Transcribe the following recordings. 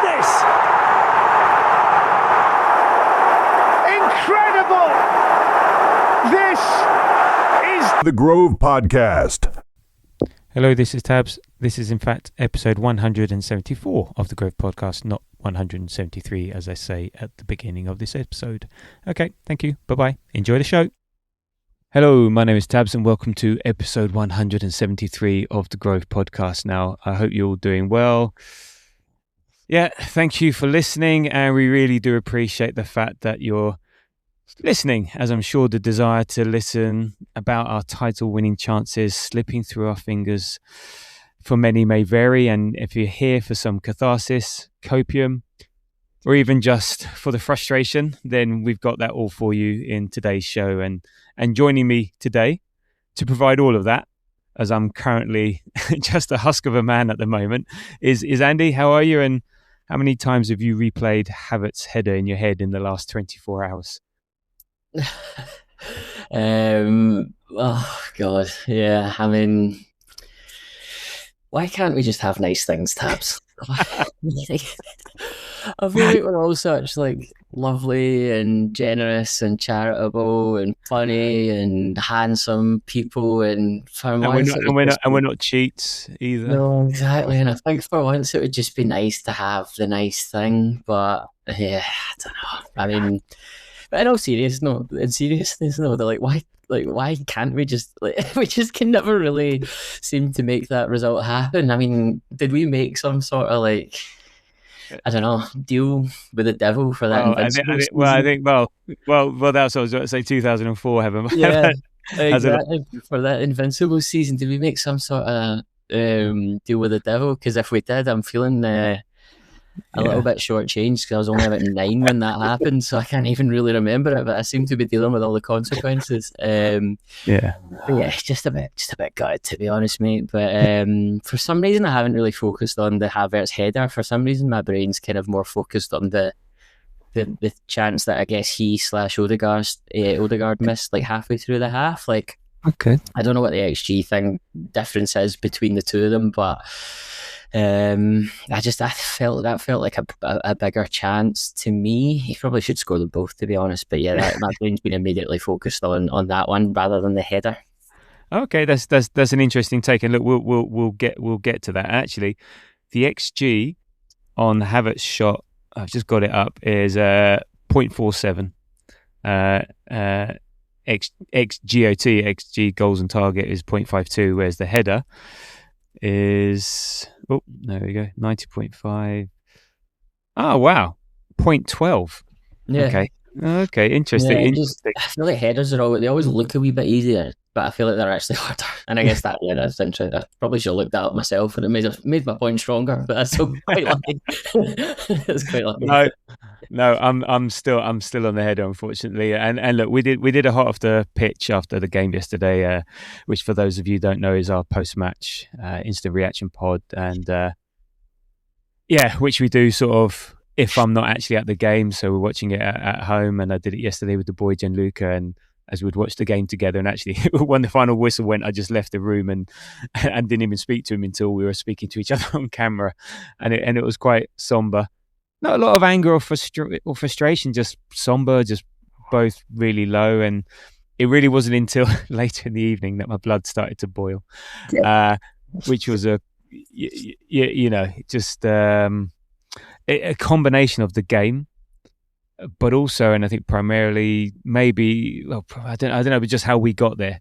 this? Incredible! This is The Grove Podcast. Hello, this is Tabs. This is in fact episode 174 of the Grove Podcast, not 173 as I say at the beginning of this episode. Okay, thank you. Bye-bye. Enjoy the show. Hello, my name is Tabs and welcome to episode 173 of the Grove Podcast. Now, I hope you're all doing well. Yeah, thank you for listening, and we really do appreciate the fact that you're listening, as I'm sure the desire to listen about our title-winning chances slipping through our fingers for many may vary, and if you're here for some catharsis, copium, or even just for the frustration, then we've got that all for you in today's show. And joining me today to provide all of that, as I'm currently just a husk of a man at the moment, is Andy. How are you? And how many times have you replayed Havertz' header in your head in the last 24 hours? Oh God, yeah. I mean, why can't we just have nice things, Tabs? I feel like we're all such like lovely and generous and charitable and funny and handsome people, and we're not cheats either. No, exactly. And I think for once it would just be nice to have the nice thing, but yeah, I don't know. I mean, but in all seriousness, no, they're why can't we just we just can never really seem to make that result happen. I mean, did we make some sort of I don't know, deal with the devil for that? I think that's what I was going to say. 2004, Heaven. Yeah, exactly. For that invincible season, did we make some sort of deal with the devil? Because if we did, I'm feeling a little bit shortchanged because I was only about 9 when that happened, so I can't even really remember it. But I seem to be dealing with all the consequences. But yeah, just a bit gutted, to be honest, mate. But for some reason, I haven't really focused on the Havertz header. For some reason, my brain's kind of more focused on the chance that I guess he / Odegaard missed halfway through the half. Okay, I don't know what the XG difference is between the two of them, but. I felt like a bigger chance to me. He probably should score them both, to be honest. But yeah, my brain's been immediately focused on that one rather than the header. Okay, that's an interesting take, and look, we'll get to that. Actually, the XG on the Havertz shot, I've just got it up, is 0.47. XG goals and target is 0.52, whereas the header is there we go, 90.5. Oh wow, 0.12. Yeah. Okay, interesting. Yeah, interesting. I feel like headers they always look a wee bit easier, but I feel like they're actually harder. And I guess that's interesting. I probably should have looked that up myself, and it made my point stronger. But that's still quite lucky. That's quite lucky. No, I'm still on the header, unfortunately. And look, we did a hot off the pitch after the game yesterday, which for those of you who don't know is our post-match instant reaction pod, and which we do sort of if I'm not actually at the game. So we're watching it at home, and I did it yesterday with the boy Gianluca, and as we'd watch the game together, and actually when the final whistle went, I just left the room and didn't even speak to him until we were speaking to each other on camera, and it was quite somber. Not a lot of anger or frustration, just somber, just both really low. And it really wasn't until later in the evening that my blood started to boil, which was a combination of the game, but also, and I think primarily, maybe, I don't know, but just how we got there.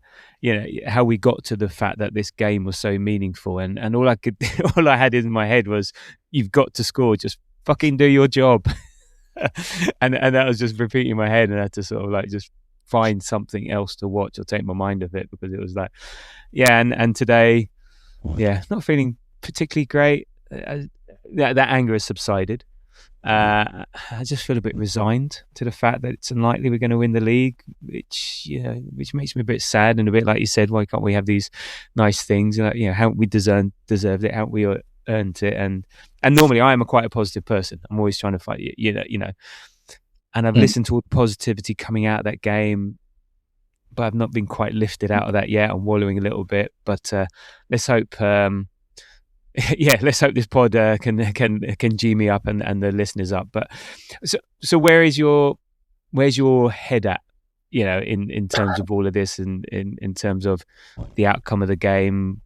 How we got to the fact that this game was so meaningful, and all I had in my head was, you've got to score, just fucking do your job. and that was just repeating in my head, and I had to sort of just find something else to watch or take my mind off it, because it was and today, not feeling particularly great. That anger has subsided. I just feel a bit resigned to the fact that it's unlikely we're going to win the league, which makes me a bit sad, and a bit like you said, why can't we have these nice things? Haven't we deserved it? Haven't we earned it? And normally I am quite a positive person. I'm always trying to fight, and I've listened to all the positivity coming out of that game, but I've not been quite lifted out of that yet. I'm wallowing a little bit, but let's hope yeah, let's hope this pod can G me up and the listeners up. But so where's your head at? In terms of all of this, and in terms of the outcome of the game,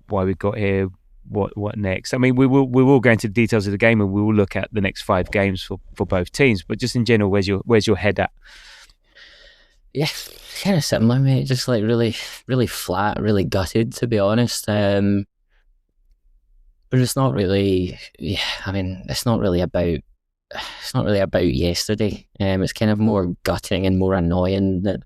why we got here, what next? I mean, we will go into the details of the game, and we will look at the next 5 games for both teams. But just in general, where's your head at? Yeah, kind of similar, mate. Just like really, really flat, really gutted, to be honest. But it's not really. Yeah, I mean, it's not really about yesterday. It's kind of more gutting and more annoying that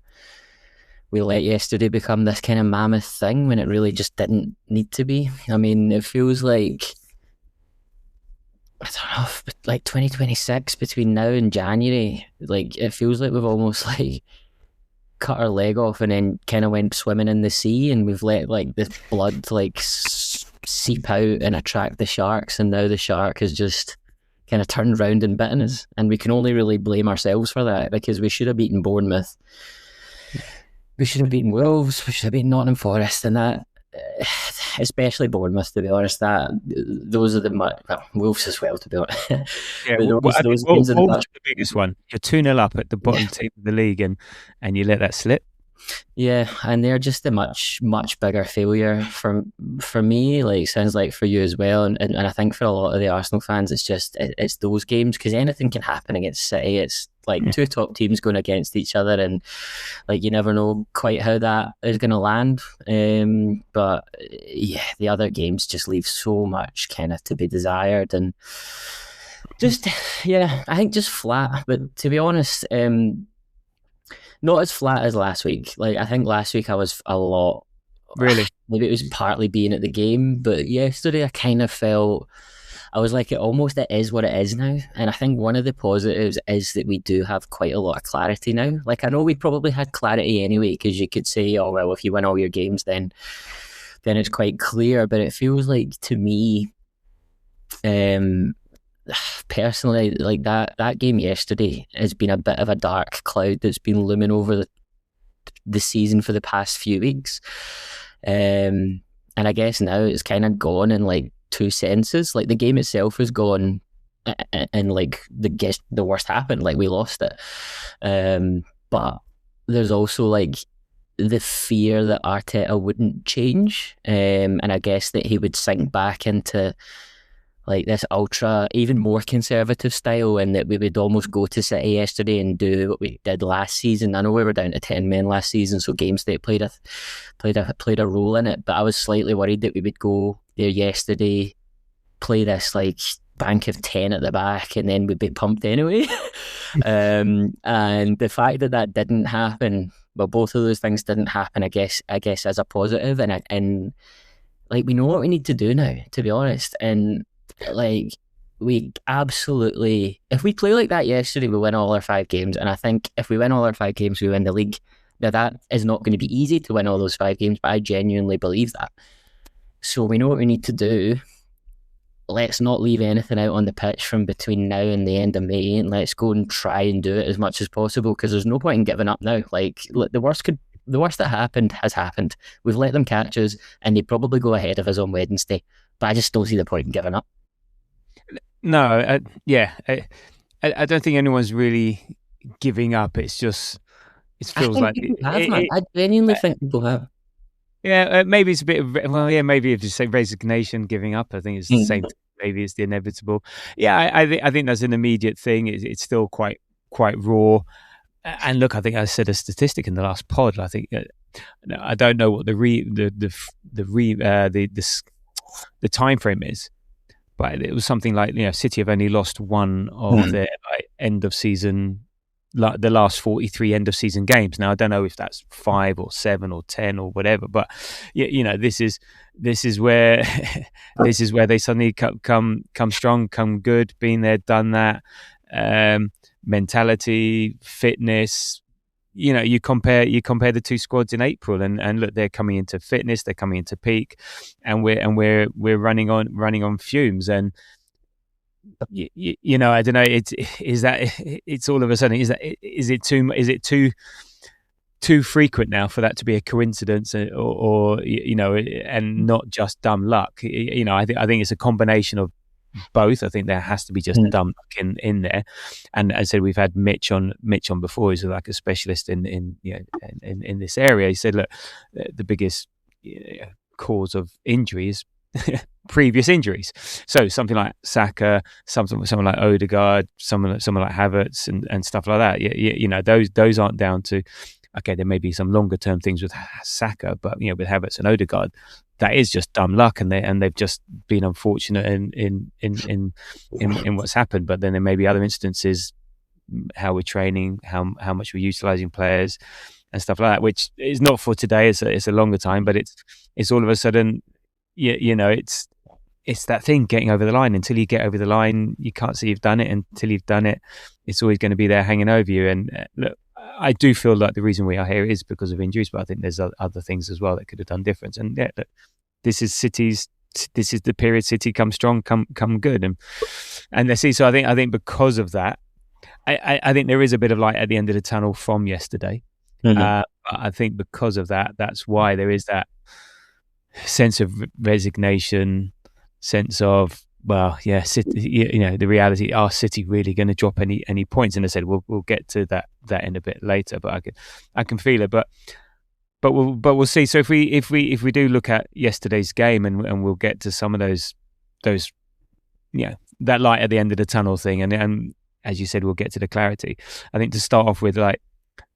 we let yesterday become this kind of mammoth thing when it really just didn't need to be. I mean, it feels like, I don't know, like 2026 between now and January. Like, it feels like we've almost like cut our leg off and then kind of went swimming in the sea, and we've let like the blood like seep out and attract the sharks, and now the shark has just kind of turned round and bitten us, and we can only really blame ourselves for that, because we should have beaten Bournemouth, we should have beaten Wolves, we should have beaten Nottingham Forest, and that, especially Bournemouth, to be honest, that those are Wolves as well, to be honest. Yeah, those Wolves are the biggest one. You're 2-0 up at the bottom team of the league, and you let that slip. Yeah, and they're just a much bigger failure for me. Like, sounds like for you as well, and I think for a lot of the Arsenal fans, it's those games, because anything can happen against City. It's like 2 top teams going against each other, and like you never know quite how that is going to land. But yeah, the other games just leave so much kind of to be desired, and just I think just flat. But to be honest, not as flat as last week. Like, I think last week I was a lot. Really? Maybe it was partly being at the game, but yesterday I kind of felt, I was like, it is what it is now. And I think one of the positives is that we do have quite a lot of clarity now. Like, I know we probably had clarity anyway, because you could say, oh, well, if you win all your games, then it's quite clear. But it feels like, to me, personally, like that game yesterday has been a bit of a dark cloud that's been looming over the season for the past few weeks, and I guess now it's kind of gone in like 2 senses. Like, the game itself is gone, and like the worst happened, like we lost it, but there's also like the fear that Arteta wouldn't change, and I guess that he would sink back into like this ultra, even more conservative style, and that we would almost go to City yesterday and do what we did last season. I know we were down to 10 men last season, so game state played a role in it, but I was slightly worried that we would go there yesterday, play this like bank of 10 at the back, and then we'd be pumped anyway. And the fact that didn't happen, well, both of those things didn't happen, I guess as a positive, and like, we know what we need to do now, to be honest. And like, we absolutely, if we play like that yesterday, we win all our 5 games. And I think if we win all our 5 games, we win the league. Now, that is not going to be easy to win all those 5 games, but I genuinely believe that. So we know what we need to do. Let's not leave anything out on the pitch from between now and the end of May, and let's go and try and do it as much as possible, because there's no point in giving up now. Like, the worst that happened has happened. We've let them catch us, and they probably go ahead of us on Wednesday, but I just don't see the point in giving up. No, I don't think anyone's really giving up. It's just, it feels like I genuinely think people have. Yeah, maybe it's a bit of, maybe if you say resignation, giving up, I think it's the same. Maybe it's the inevitable. Yeah, I think that's an immediate thing. It's still quite raw. And look, I think I said a statistic in the last pod. I think I don't know what the time frame is, but it was something like, City have only lost one of their end of season, the last 43 end of season games. Now, I don't know if that's 5 or 7 or 10 or whatever, but this is where this is where they suddenly come strong, come good, been there, done that. Mentality, fitness. You compare the 2 squads in April, and look, they're coming into fitness, they're coming into peak, and we're running on fumes. And I don't know. It's all of a sudden. Is it too too frequent now for that to be a coincidence or and not just dumb luck. I think it's a combination of both. I think there has to be just dumb luck in there. And as I said, we've had Mitch on before, who's like a specialist in this area. He said, look, the biggest cause of injury is previous injuries. So something like Saka, someone like Odegaard, someone like Havertz and stuff like that. Those aren't down to, okay, there may be some longer term things with Saka, but with Havertz and Odegaard, that is just dumb luck, and they've just been unfortunate in what's happened. But then there may be other instances, how we're training, how much we're utilising players and stuff like that, which is not for today. It's a longer time, but it's all of a sudden, it's that thing, getting over the line. Until you get over the line, you can't say you've done it. Until you've done it, it's always going to be there hanging over you. And look, I do feel like the reason we are here is because of injuries, but I think there's other things as well that could have done difference. And look, this is the period City come strong, come good, and let's see. So I think because of that, I think there is a bit of light at the end of the tunnel from yesterday. I think because of that, that's why there is that sense of resignation, sense of, well, yeah, City, the reality, are City really going to drop any points? And I said we'll get to that in a bit later, but I can feel it. But we'll see. So if we do look at yesterday's game, and we'll get to some of those that light at the end of the tunnel thing, and as you said, we'll get to the clarity. I think to start off with, like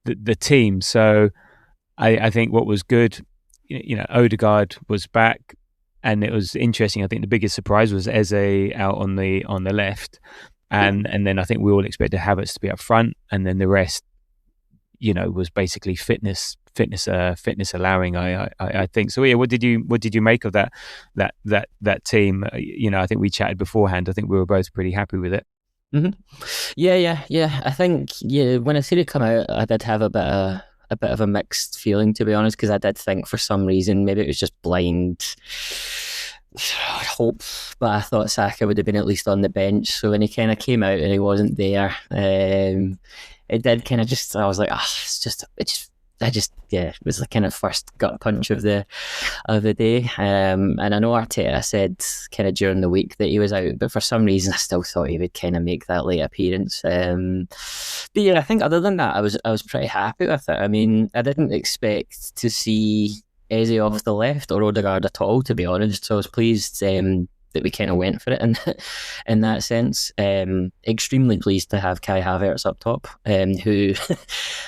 the team. So I think what was good, Odegaard was back. And it was interesting. I think the biggest surprise was Eze out on the left, and then I think we all expected Havertz to be up front, and then the rest, was basically fitness allowing. I think so. Yeah, what did you make of that team? I think we chatted beforehand. I think we were both pretty happy with it. Mm-hmm. Yeah. I think when I seen it come out, I did have a bit of a mixed feeling, to be honest, because I did think for some reason maybe it was just blind hope, but I thought Saka would have been at least on the bench. So when he kind of came out and he wasn't there, it did kind of just, I was like, it was the kind of first gut punch of the day. And I know Arteta said kind of during the week that he was out, but for some reason I still thought he would kind of make that late appearance. But yeah, I think other than that, I was pretty happy with it. I mean, I didn't expect to see Eze off the left or Odegaard at all, to be honest. So I was pleased that we kind of went for it in that sense. Extremely pleased to have Kai Havertz up top, who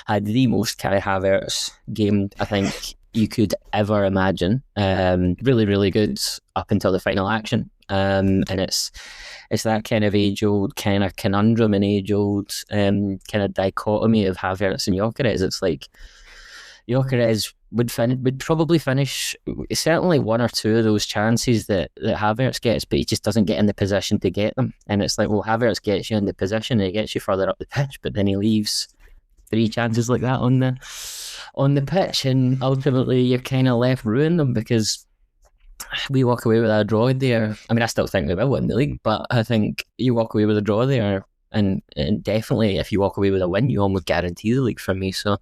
had the most Kai Havertz game I think you could ever imagine. Really, really good up until the final action. And it's that kind of age-old kind of conundrum and age-old kind of dichotomy of Havertz and Gyökeres. It's like Gyökeres would probably finish certainly one or two of those chances that Havertz gets, but he just doesn't get in the position to get them. And it's like, well, Havertz gets you in the position and he gets you further up the pitch, but then he leaves 3 chances like that on the pitch, and ultimately you're kind of left ruining them, because we walk away with a draw there. I mean, I still think we will win the league, but I think you walk away with a draw there, and definitely if you walk away with a win, you almost guarantee the league from me. So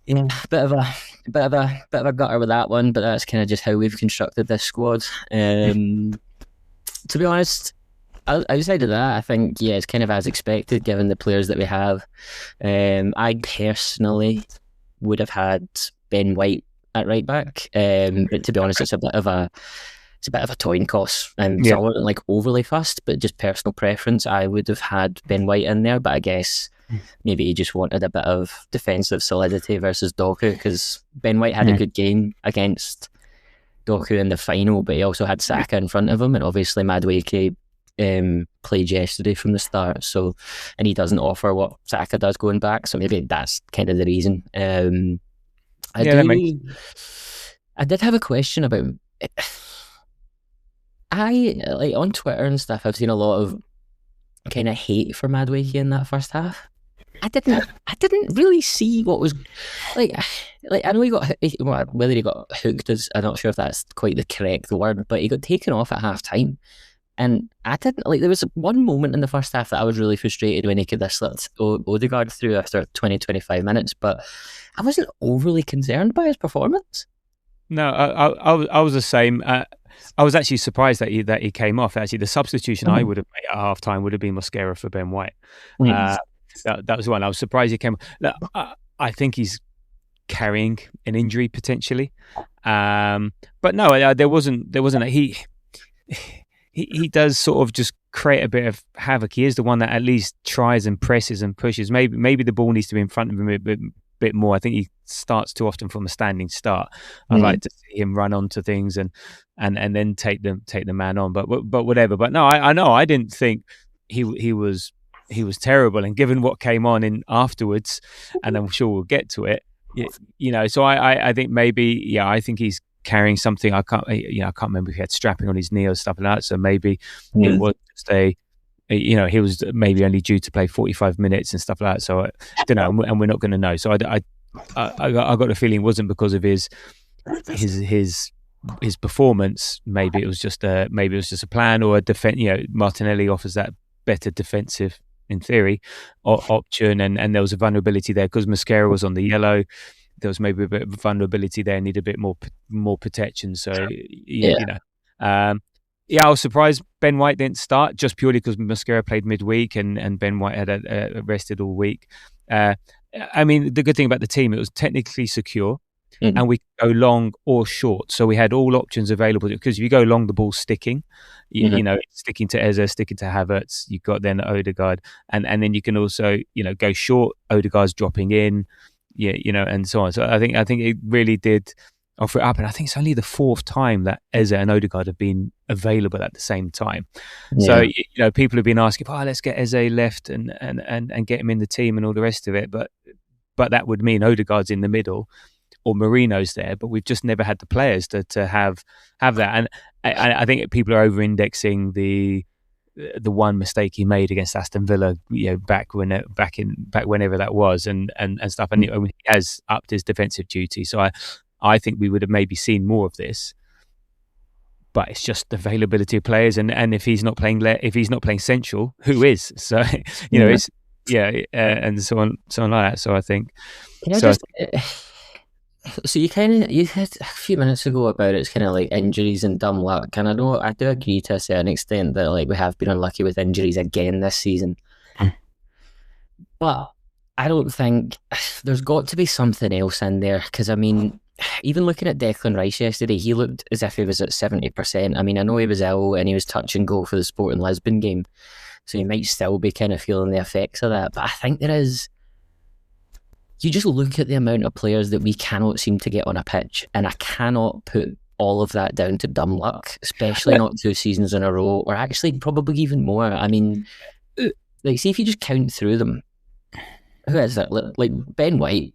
yeah, bit of a gutter with that one, but that's kind of just how we've constructed this squad. To be honest, outside of that, I think it's kind of as expected given the players that we have. I personally would have had Ben White at right back, but to be honest, it's a bit of a coin toss. So I wasn't like overly fussed, but just personal preference, I would have had Ben White in there. But I guess maybe he just wanted a bit of defensive solidity versus Doku, because Ben White had a good game against Doku in the final, but he also had Saka in front of him, and obviously Madueke played yesterday from the start, so, and he doesn't offer what Saka does going back, so maybe that's kind of the reason. I did have a question about on Twitter and stuff, I've seen a lot of kind of hate for Madueke in that first half. I didn't really see what was like. I know he got, whether he got hooked is, I'm not sure if that's quite the correct word, but he got taken off at half time. And I didn't like. There was one moment in the first half that I was really frustrated when he could have slipped Odegaard through after 20-25 minutes, but I wasn't overly concerned by his performance. No, I was the same. I was actually surprised that he came off. Actually, the substitution I would have made at half time would have been Mosquera for Ben White. That was one. I was surprised he came off. I think he's carrying an injury potentially, but no, there wasn't. He does sort of just create a bit of havoc. He is the one that at least tries and presses and pushes. Maybe the ball needs to be in front of him a bit more. I think he starts too often from a standing start. I'd like to see him run onto things and then take the man on. But whatever. But no, I know I didn't think he was terrible. And given what came on in afterwards, and I'm sure we'll get to it. So I think maybe I think he's carrying something. I can't remember if he had strapping on his knee or stuff like that. So maybe it was just he was maybe only due to play 45 minutes and stuff like that. So I don't know, and we're not going to know. So I got the feeling it wasn't because of his performance. Maybe it was just a plan or a defense. Martinelli offers that better defensive, in theory, option, and there was a vulnerability there because Mosquera was on the yellow. There was maybe a bit of vulnerability there, need a bit more protection. So I was surprised Ben White didn't start just purely because Mosquera played midweek and Ben White had rested all week. I mean, the good thing about the team, it was technically secure, and we could go long or short. So we had all options available because if you go long, the ball's sticking. Sticking to Eze, sticking to Havertz. You've got then Odegaard, and then you can also go short. Odegaard's dropping in. And so on. So I think it really did offer it up, and I think it's only the fourth time that Eze and Odegaard have been available at the same time. So people have been asking, let's get Eze left and get him in the team and all the rest of it, but that would mean Odegaard's in the middle or Marino's there, but we've just never had the players to have that, and I think people are over-indexing the one mistake he made against Aston Villa, back whenever that was, and stuff, and he has upped his defensive duty. So I think we would have maybe seen more of this, but it's just the availability of players, and if he's not playing central, who is? So it's and so on like that. So I think. So you had a few minutes ago about it's kind of like injuries and dumb luck, and I do agree to a certain extent that like we have been unlucky with injuries again this season. But I don't think there's got to be something else in there, because I mean, even looking at Declan Rice yesterday, he looked as if he was at 70%. I mean, I know he was ill and he was touch and go for the Sporting Lisbon game, so he might still be kind of feeling the effects of that. But I think there is. You just look at the amount of players that we cannot seem to get on a pitch, and I cannot put all of that down to dumb luck, especially not 2 seasons in a row, or actually probably even more. I mean, like, see if you just count through them. Who is that? Like Ben White,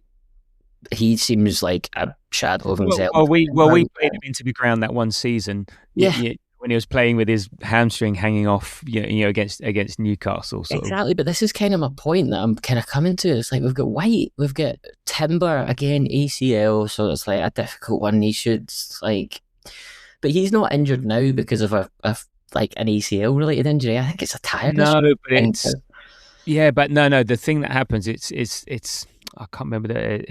he seems like a shadow of himself. Well, we played him into the ground that one season. When he was playing with his hamstring hanging off, against Newcastle. Exactly, but this is kind of my point that I'm kind of coming to. It's like we've got White, we've got Timber, again, ACL, so it's like a difficult one. He should, but he's not injured now because of an ACL-related injury. I think it's a tiredness. No, but it's... Yeah, but no, the thing that happens, it's I can't remember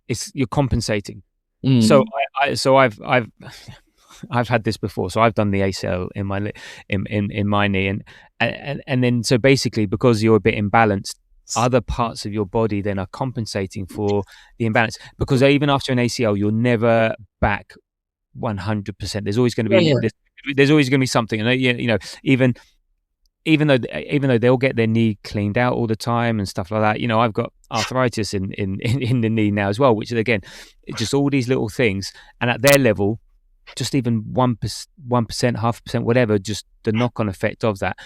it's you're compensating. So I've had this before. So I've done the ACL in my knee, and then so basically because you're a bit imbalanced, other parts of your body then are compensating for the imbalance, because even after an ACL, you're never back 100%. There's always going to be there's always going to be something, and even though they'll get their knee cleaned out all the time and stuff like that, I've got arthritis in the knee now as well, which is again just all these little things, and at their level, just even 1%, 0.5%, whatever, just the knock-on effect of that,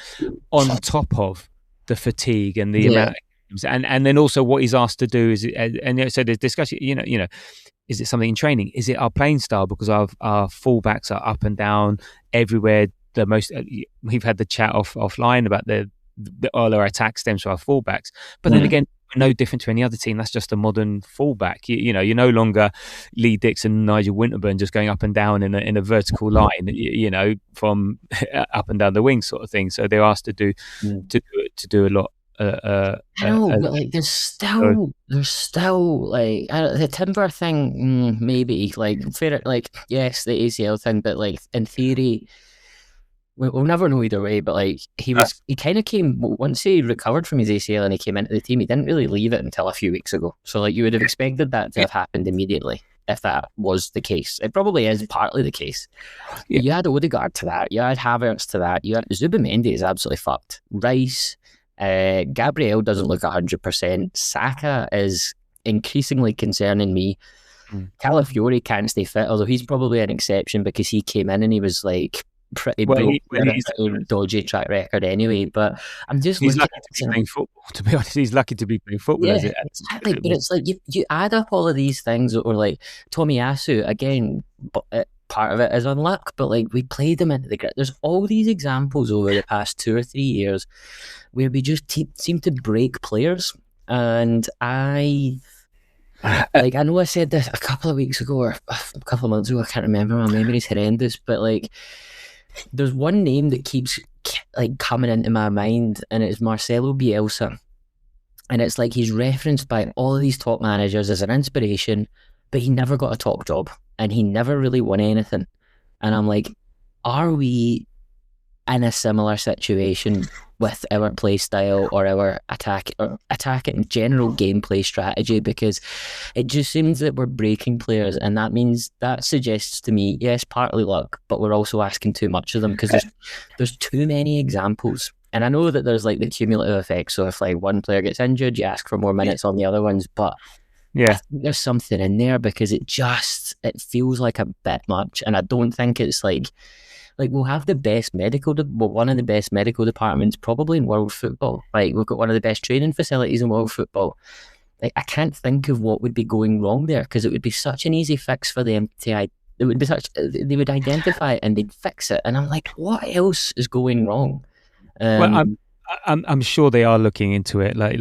on top of the fatigue and the amount of games, and then also what he's asked to do is, and so there's discussion. Is it something in training? Is it our playing style? Because our fullbacks are up and down everywhere. We've had the chat offline about all our attack stems from our fullbacks, but then again, no different to any other team. That's just a modern fullback. You're no longer Lee Dixon and Nigel Winterburn just going up and down in a vertical line, from up and down the wing sort of thing. So they're asked to do a lot. I know, but like there's still like the Timber thing, maybe like fair, like yes, the ACL thing, but like in theory, we'll never know either way. But like he kind of came once he recovered from his ACL and he came into the team. He didn't really leave it until a few weeks ago. So like you would have expected that to have happened immediately if that was the case. It probably is partly the case. Yeah. You had Odegaard to that. You had Havertz to that. You had Zubimendi is absolutely fucked. Rice. Gabriel doesn't look 100%. Saka is increasingly concerning me. Calafiori can't stay fit, although he's probably an exception because he came in and he was like pretty dodgy track record anyway. But I'm just he's lucky to be playing football. To be honest, he's lucky to be playing football. Yeah, exactly. But it's like you add up all of these things, or like Tomiyasu again. Part of it is on luck, but like we played them into the grit. There's all these examples over the past 2 or 3 years where we just seem to break players. And I know I said this a couple of weeks ago or a couple of months ago, I can't remember, my memory's horrendous, but like there's one name that keeps like coming into my mind, and it's Marcelo Bielsa. And it's like he's referenced by all of these top managers as an inspiration, but he never got a top job and he never really won anything. And I'm like, are we in a similar situation with our play style or our attacking general gameplay strategy? Because it just seems that we're breaking players, and that suggests to me, yes, partly luck, but we're also asking too much of them because there's too many examples. And I know that there's like the cumulative effect. So if like one player gets injured, you ask for more minutes on the other ones, but I think there's something in there because it feels like a bit much. And I don't think it's like we'll have the best one of the best medical departments probably in world football. Like we've got one of the best training facilities in world football. Like I can't think of what would be going wrong there because it would be such an easy fix for them to. They would identify it and they'd fix it. And I'm like, what else is going wrong? Well, I'm sure they are looking into it. Like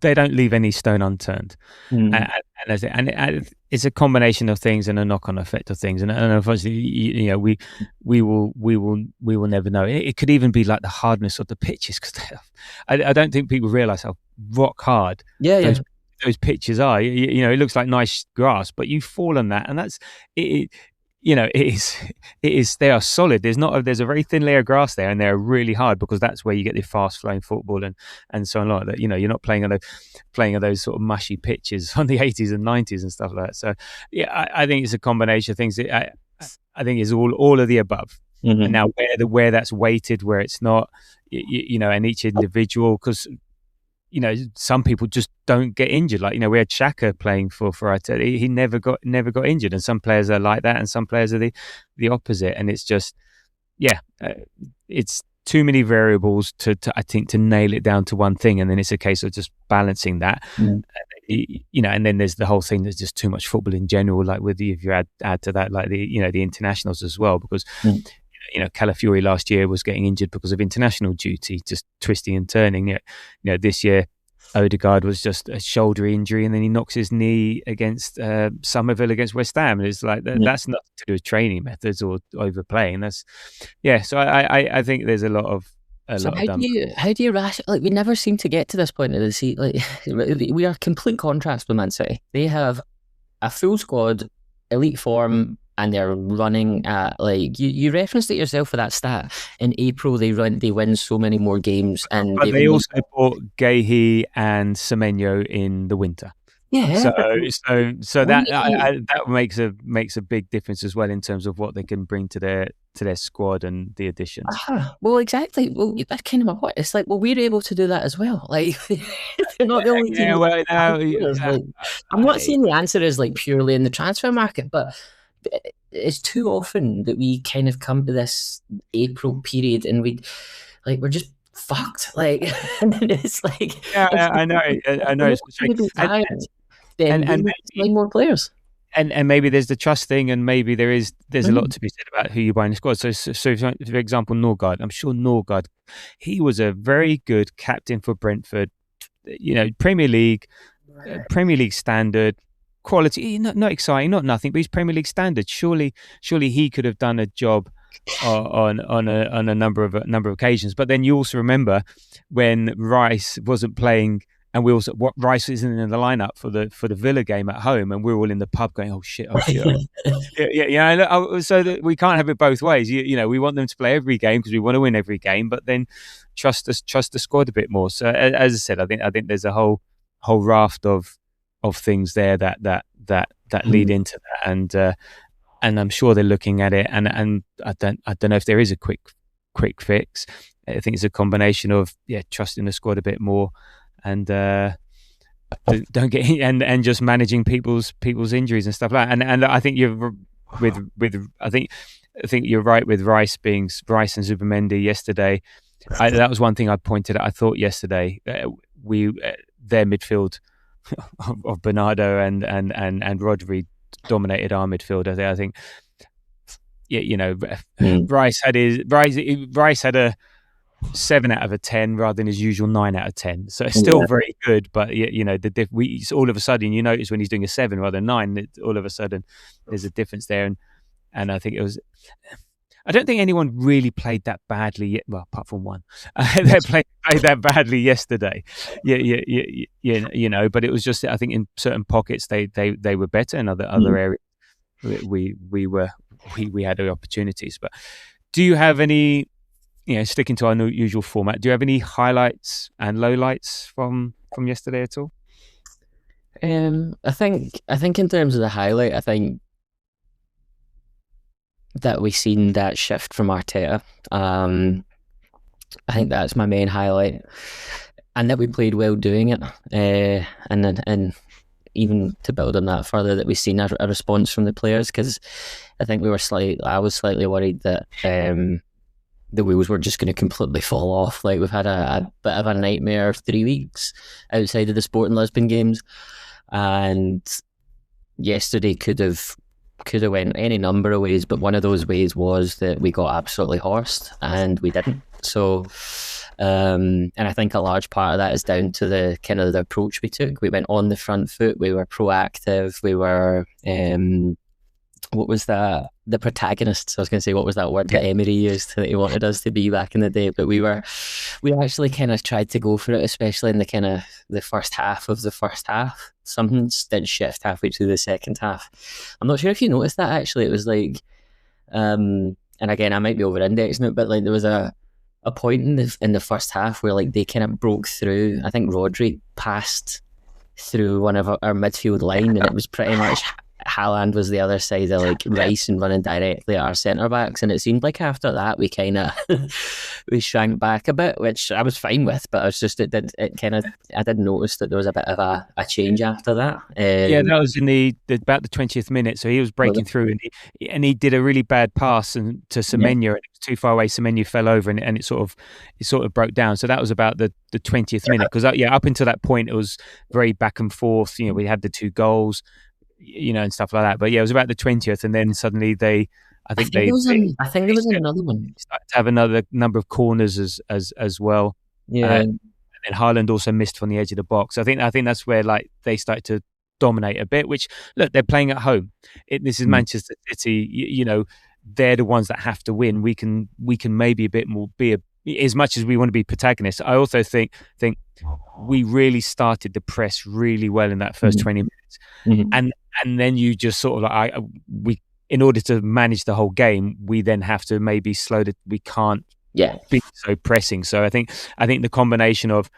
they don't leave any stone unturned, and it's a combination of things and a knock-on effect of things. And obviously, we will never know. It could even be like the hardness of the pitches because I don't think people realise how rock hard those pitches are. It looks like nice grass, but you fall on that, and that's it. It is. They are solid. There's a very thin layer of grass there, and they're really hard because that's where you get the fast flowing football and so on like that. You're not playing on those sort of mushy pitches on the 80s and 90s and stuff like that. So I think it's a combination of things. I think it's all of the above. Mm-hmm. And now where that's weighted, where it's not, and each individual because. Some people just don't get injured. Like, we had Saka playing for Arteta. He never got injured. And some players are like that, and some players are the opposite. And it's just, it's too many variables to I think to nail it down to one thing. And then it's a case of just balancing that. Mm. And then there's the whole thing. There's just too much football in general. Like if you add to that, like the internationals as well, because. Mm. Calafiori last year was getting injured because of international duty, just twisting and turning. This year, Odegaard was just a shoulder injury, and then he knocks his knee against Somerville against West Ham. And it's like that's nothing to do with training methods or overplaying. So I think there's a lot of. How do you like? We never seem to get to this point of the season. Like we are complete contrast with Man City. They have a full squad, elite form. And they're running at you referenced it yourself for that stat. In April, they win so many more games, and but they also bought Gahey and Semenyo in the winter. Yeah. So that makes a big difference as well in terms of what they can bring to their squad and the additions. Well, exactly. Well, that's kind of my point. It's like, well, we're able to do that as well. Like, they're not the only team. I'm not saying the answer is like purely in the transfer market, but. It's too often that we kind of come to this April period and we're just fucked. Like, and it's like I know. It's and more players. And maybe there's the trust thing, and maybe there's a lot to be said about who you buy in the squad. So for example, Norgard. I'm sure Norgard, he was a very good captain for Brentford. Premier League standard quality, not exciting, not nothing, but he's Premier League standard. Surely he could have done a job on a number of occasions. But then you also remember when Rice wasn't playing, and Rice isn't in the lineup for the Villa game at home, and we're all in the pub going, oh shit. So that we can't have it both ways. We want them to play every game because we want to win every game, but then trust the squad a bit more. So as I said, I think there's a whole raft of things there that lead into that, and I'm sure they're looking at it, and I don't know if there is a quick fix. I think it's a combination of trusting the squad a bit more, and don't get and just managing people's injuries and stuff like that. And I think you're I think you're right with Rice and Zubimendi yesterday. That was one thing I pointed out. I thought yesterday their midfield of Bernardo and Rodri dominated our midfield. I think Rice had a 7 out of a 10 rather than his usual 9 out of 10. So it's still very good, but all of a sudden you notice when he's doing a 7 rather than 9, all of a sudden there's a difference there, and I think it was. I don't think anyone really played that badly. Well, apart from one, they played that badly yesterday. But it was just, I think in certain pockets they were better, in other areas we had the opportunities. But do you have any, sticking to our usual format, do you have any highlights and lowlights from yesterday at all? I think in terms of the highlight, I think that we've seen that shift from Arteta. I think that's my main highlight, and that we played well doing it. And even to build on that further, that we've seen a response from the players, because I think I was slightly worried that the wheels were just going to completely fall off. Like, we've had a bit of a nightmare 3 weeks outside of the Sporting Lisbon games, and yesterday could have went any number of ways, but one of those ways was that we got absolutely horsed, and we didn't. So, and I think a large part of that is down to the kind of the approach we took. We went on the front foot. We were proactive. We were, what was that? The protagonists. I was going to say, what was that word that Emery used that he wanted us to be back in the day? But we actually kind of tried to go for it, especially in the kind of the first half of the first half. Something did shift halfway through the second half. I'm not sure if you noticed that, actually. It was like, and again, I might be over-indexing it, but like there was a point in the first half where like they kind of broke through. I think Rodri passed through one of our midfield line, and it was pretty much Haaland was the other side of like Rice and running directly at our centre backs, and it seemed like after that we kind of we shrank back a bit, which I was fine with, but I did notice that there was a bit of a change after that. That was in about the 20th minute. So he was breaking through, and he did a really bad pass to Semenyo, and it was too far away. Semenyo fell over, and it sort of broke down. So that was about the 20th minute, because up until that point it was very back and forth. We had the 2 goals. And stuff like that. But it was about the 20th, and then suddenly I think there was another one. Started to have another number of corners as well. Yeah, and then Haaland also missed from the edge of the box. I think that's where like they started to dominate a bit. Which, look, they're playing at home. This is Manchester City. They're the ones that have to win. We can maybe a bit more as much as we want to be protagonists. I also think we really started the press really well in that first 20 minutes, and then you just sort of like in order to manage the whole game, we then have to maybe slow that. We can't be so pressing. So I think the combination of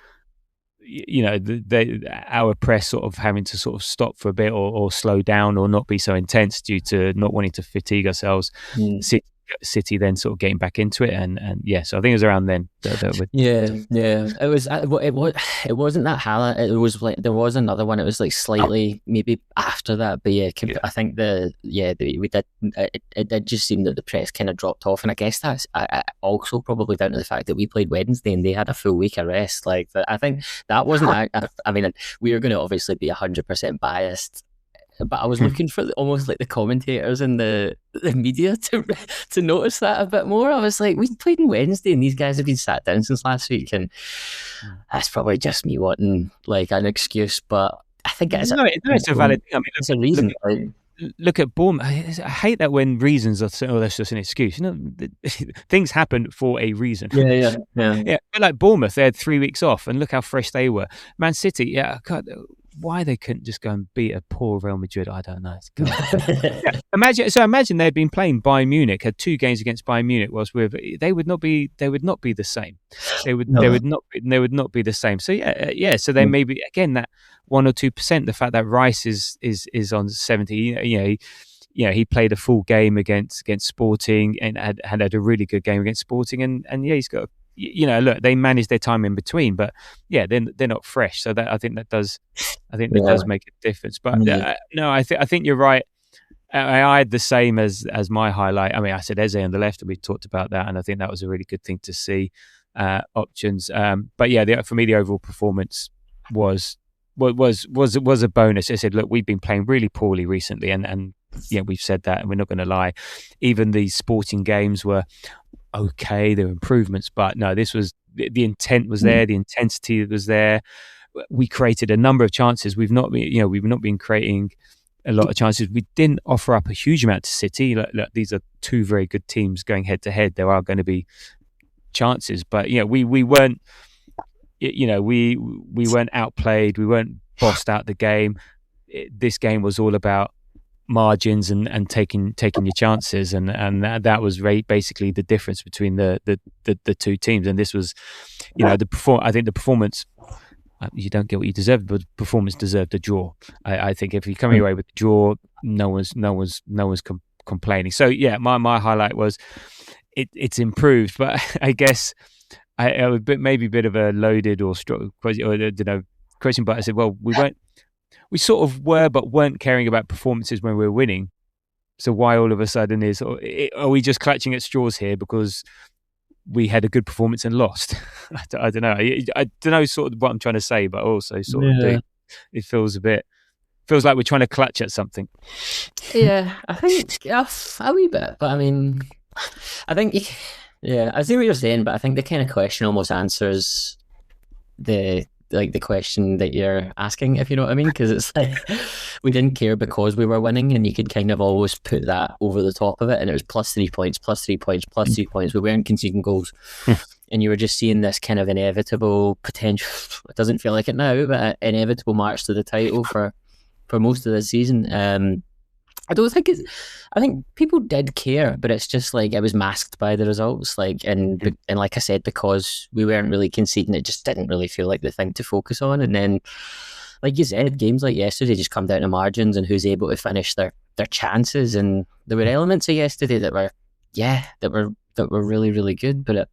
our press sort of having to sort of stop for a bit or slow down or not be so intense due to not wanting to fatigue ourselves. City then sort of getting back into it, and so I think it was around then. It wasn't that Haaland. It was like there was another one. It was like slightly maybe after that, but I think we did. It did just seem that the press kind of dropped off, and I guess that's also probably down to the fact that we played Wednesday and they had a full week of rest. Like I think that wasn't. I mean, we were going to obviously be 100% biased but I was looking for almost like the commentators and the media to notice that a bit more. I was like, we played on Wednesday and these guys have been sat down since last week, and that's probably just me wanting like an excuse, but I think it's a valid thing. I mean, it's a reason. Look at Bournemouth. I hate that when reasons are that's just an excuse. Things happen for a reason. Yeah. Like Bournemouth, they had 3 weeks off, and look how fresh they were. Man City, God, why they couldn't just go and beat a poor Real Madrid, I don't know. Imagine they'd been playing Bayern Munich, had 2 games against Bayern Munich, they would not be the same. They would not be the same. So so they maybe again that 1 or 2%. The fact that Rice is on 70, he played a full game against Sporting and had a really good game against Sporting, and he's got. Look, they manage their time in between, but they're not fresh. So that I think that does make a difference. But no, I think you're right. I had the same as my highlight. I mean, I said Eze on the left, and we talked about that, and I think that was a really good thing to see. Options, but for me, the overall performance was a bonus. I said, look, we've been playing really poorly recently, and we've said that, and we're not going to lie. Even these Sporting games were okay, there were improvements, but no, this was the intent was there, the intensity was there. We created a number of chances. We've not been creating a lot of chances. We didn't offer up a huge amount to City. Look, these are 2 very good teams going head to head. There are going to be chances, but we weren't. We weren't outplayed. We weren't bossed out the game. This game was all about margins and taking your chances, and that was basically the difference between the 2 teams. And this was, I think the performance, you don't get what you deserve, but the performance deserved a draw. I think if you're coming away with a draw, no one's complaining. So my highlight was it's improved, but I guess I was maybe a bit of a loaded or strong question, but I said, well, we sort of were, but weren't caring about performances when we were winning. So why all of a sudden are we just clutching at straws here because we had a good performance and lost? I don't know. I don't know sort of what I'm trying to say, but also sort of it feels like we're trying to clutch at something. Yeah, I think a wee bit, but I mean, I think I see what you're saying, but I think the kind of question almost answers the question that you're asking, if you know what I mean, because it's like we didn't care because we were winning, and you could kind of always put that over the top of it, and it was +3 points, +3 points, +3 points. We weren't conceding goals, and you were just seeing this kind of inevitable potential. It doesn't feel like it now, but inevitable march to the title for most of the season. I think people did care, but it's just like it was masked by the results. And like I said, because we weren't really conceding, it just didn't really feel like the thing to focus on. And then, like you said, games like yesterday just come down to margins and who's able to finish their chances. And there were elements of yesterday that were really, really good. But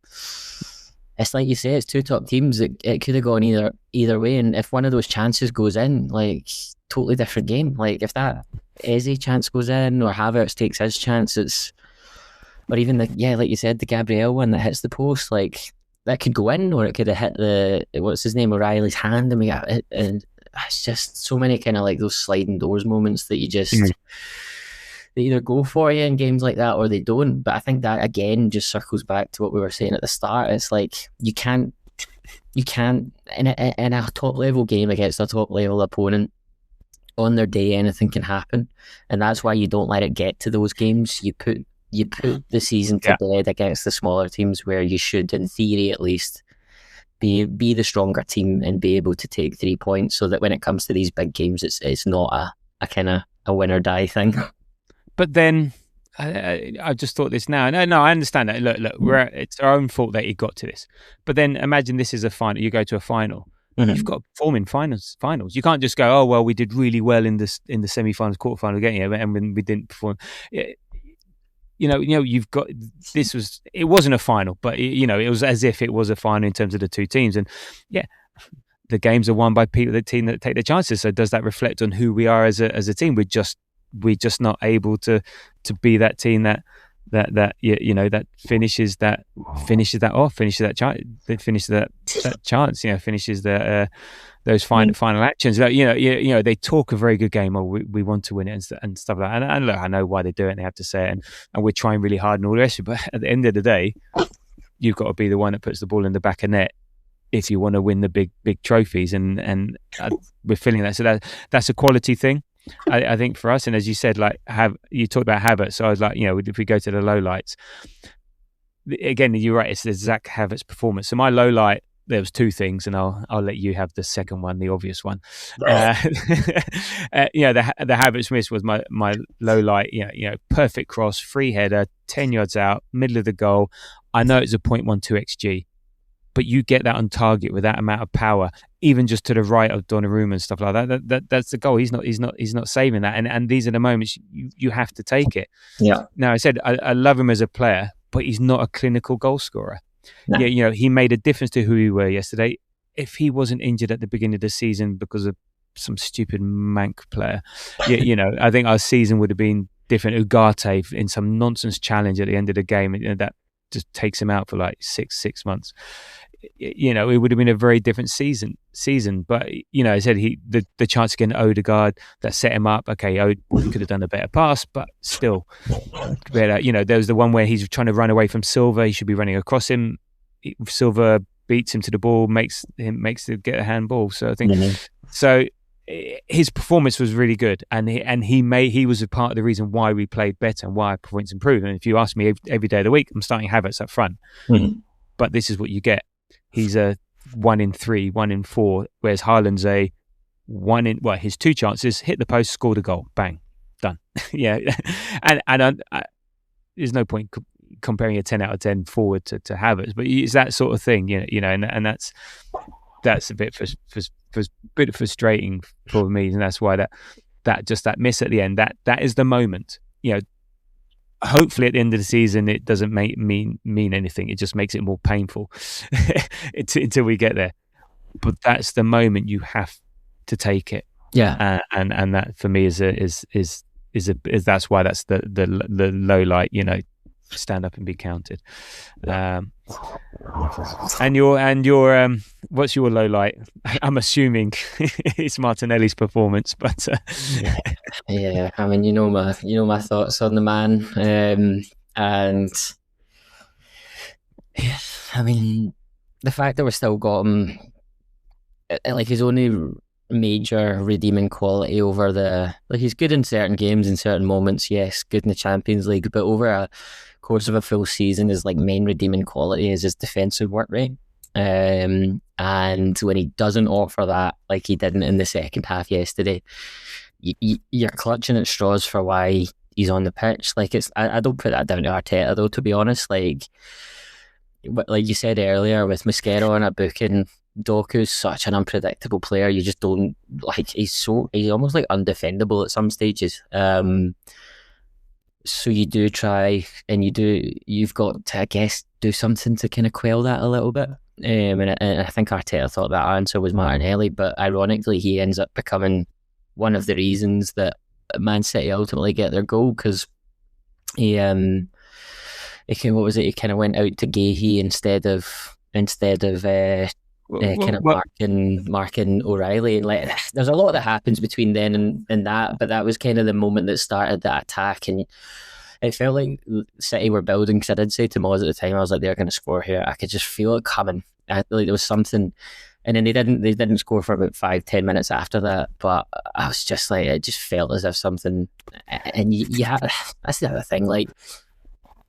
it's like you say, it's 2 top teams. It could have gone either way. And if one of those chances goes in, like, totally different game. Like if that Eze chance goes in, or Havertz takes his chance, or even like you said, the Gabriel one that hits the post, like that could go in, or it could have hit O'Reilly's hand, and we got it. And it's just so many kind of like those sliding doors moments that you just they either go for you in games like that or they don't. But I think that again just circles back to what we were saying at the start. It's like you can't in a top level game against a top level opponent. On their day, anything can happen, and that's why you don't let it get to those games. You put the season to bed against the smaller teams, where you should, in theory at least, be the stronger team and be able to take 3 points, so that when it comes to these big games, it's not a kind of a win or die thing. But then I just thought this now. No, I understand that. Look, it's our own fault that it got to this. But then imagine this is a final. You go to a final. You've got to perform in finals. You can't just go, oh well, we did really well in the semi-finals, quarter-final game, and when we didn't perform. You've got this was. It wasn't a final, but it was as if it was a final in terms of the 2 teams, and the games are won by the team that take their chances. So does that reflect on who we are as a team? We're just not able to be that team that finishes that off, finishes that chance, finishes that chance, finishes those final actions. They talk a very good game, or we want to win it and stuff like that. And look, I know why they do it, and they have to say it, and we're trying really hard and all the rest of it. But at the end of the day, you've got to be the one that puts the ball in the back of net if you want to win the big trophies, and we're feeling that. So that's a quality thing, I think, for us. And as you said, you talked about Havertz, so I was like, if we go to the low lights again, you're right, it's the Zach Havertz performance. So my low light, there was two things, and I'll let you have the second one, the obvious one. The Havertz miss was my low light. Perfect cross, free header, 10 yards out, middle of the goal. I know it's a 0.12 xG, but you get that on target with that amount of power, even just to the right of Donnarumma and stuff like that. That's the goal. He's not saving that, and these are the moments you have to take it. Yeah. Now, I said I love him as a player, but he's not a clinical goal scorer. No. Yeah, he made a difference to who we were yesterday. If he wasn't injured at the beginning of the season because of some stupid mank player, I think our season would have been different. Ugarte in some nonsense challenge at the end of the game, that just takes him out for like six months. It would have been a very different season. But I said the chance against Odegaard that set him up. Okay, he could have done a better pass, but still, there was the one where he's trying to run away from Silva. He should be running across him. Silva beats him to the ball, makes him get a handball. So I think so. His performance was really good, and he was a part of the reason why we played better and why our performance improved. And if you ask me every day of the week, I'm starting Havertz up front. Mm-hmm. But this is what you get. He's a 1 in 3, 1 in 4, whereas Haaland's a 1 in. Well, his two chances: hit the post, scored a goal, bang, done. Yeah, and there's no point comparing a 10 out of 10 forward to Havertz, but it's that sort of thing, and that's a bit frustrating for me, and that's why that miss at the end, that is the moment. Hopefully at the end of the season it doesn't mean anything. It just makes it more painful until we get there. But that's the moment you have to take it. Yeah, and that for me is that's why that's the low light. Stand up and be counted. And your what's your low light? I'm assuming it's Martinelli's performance, but yeah. I mean, my thoughts on the man, and yeah, I mean, the fact that we're still got him, like his only major redeeming quality over he's good in certain games, in certain moments, yes, good in the Champions League, but over a course of a full season, his main redeeming quality is his defensive work rate. And when he doesn't offer that, like he didn't in the second half yesterday, you're clutching at straws for why he's on the pitch. I don't put that down to Arteta though, to be honest. Like you said earlier, with Mosquera on a booking, Doku's such an unpredictable player. You just don't he's almost undefendable at some stages. So you do try, and you've got to, I guess, do something to kind of quell that a little bit. And I think Arteta thought that answer was Martinelli, but ironically, he ends up becoming one of the reasons that Man City ultimately get their goal, because he kind of went out to Gahey instead of marking O'Reilly, and there's a lot that happens between then and that, but that was kind of the moment that started that attack, and it felt like City were building, because I did say to Moz at the time, I was like, they're going to score here. I could just feel it coming. There was something, and then they didn't score for about 5-10 minutes after that, but I was just like, it just felt as if something, and that's the other thing,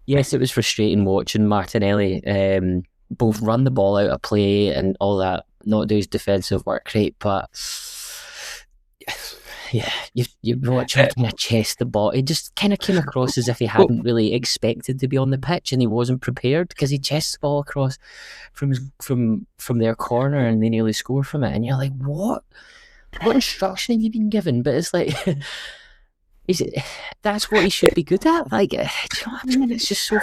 yes, it was frustrating watching Martinelli both run the ball out of play and all that, not do his defensive work rate, but yeah, you watch him kind of chest the ball. He just kind of came across as if he hadn't really expected to be on the pitch, and he wasn't prepared, because he chests the ball across from their corner and they nearly score from it, and you're like, what instruction have you been given? But it's like, that's what he should be good at. Do you know what I mean? It's just so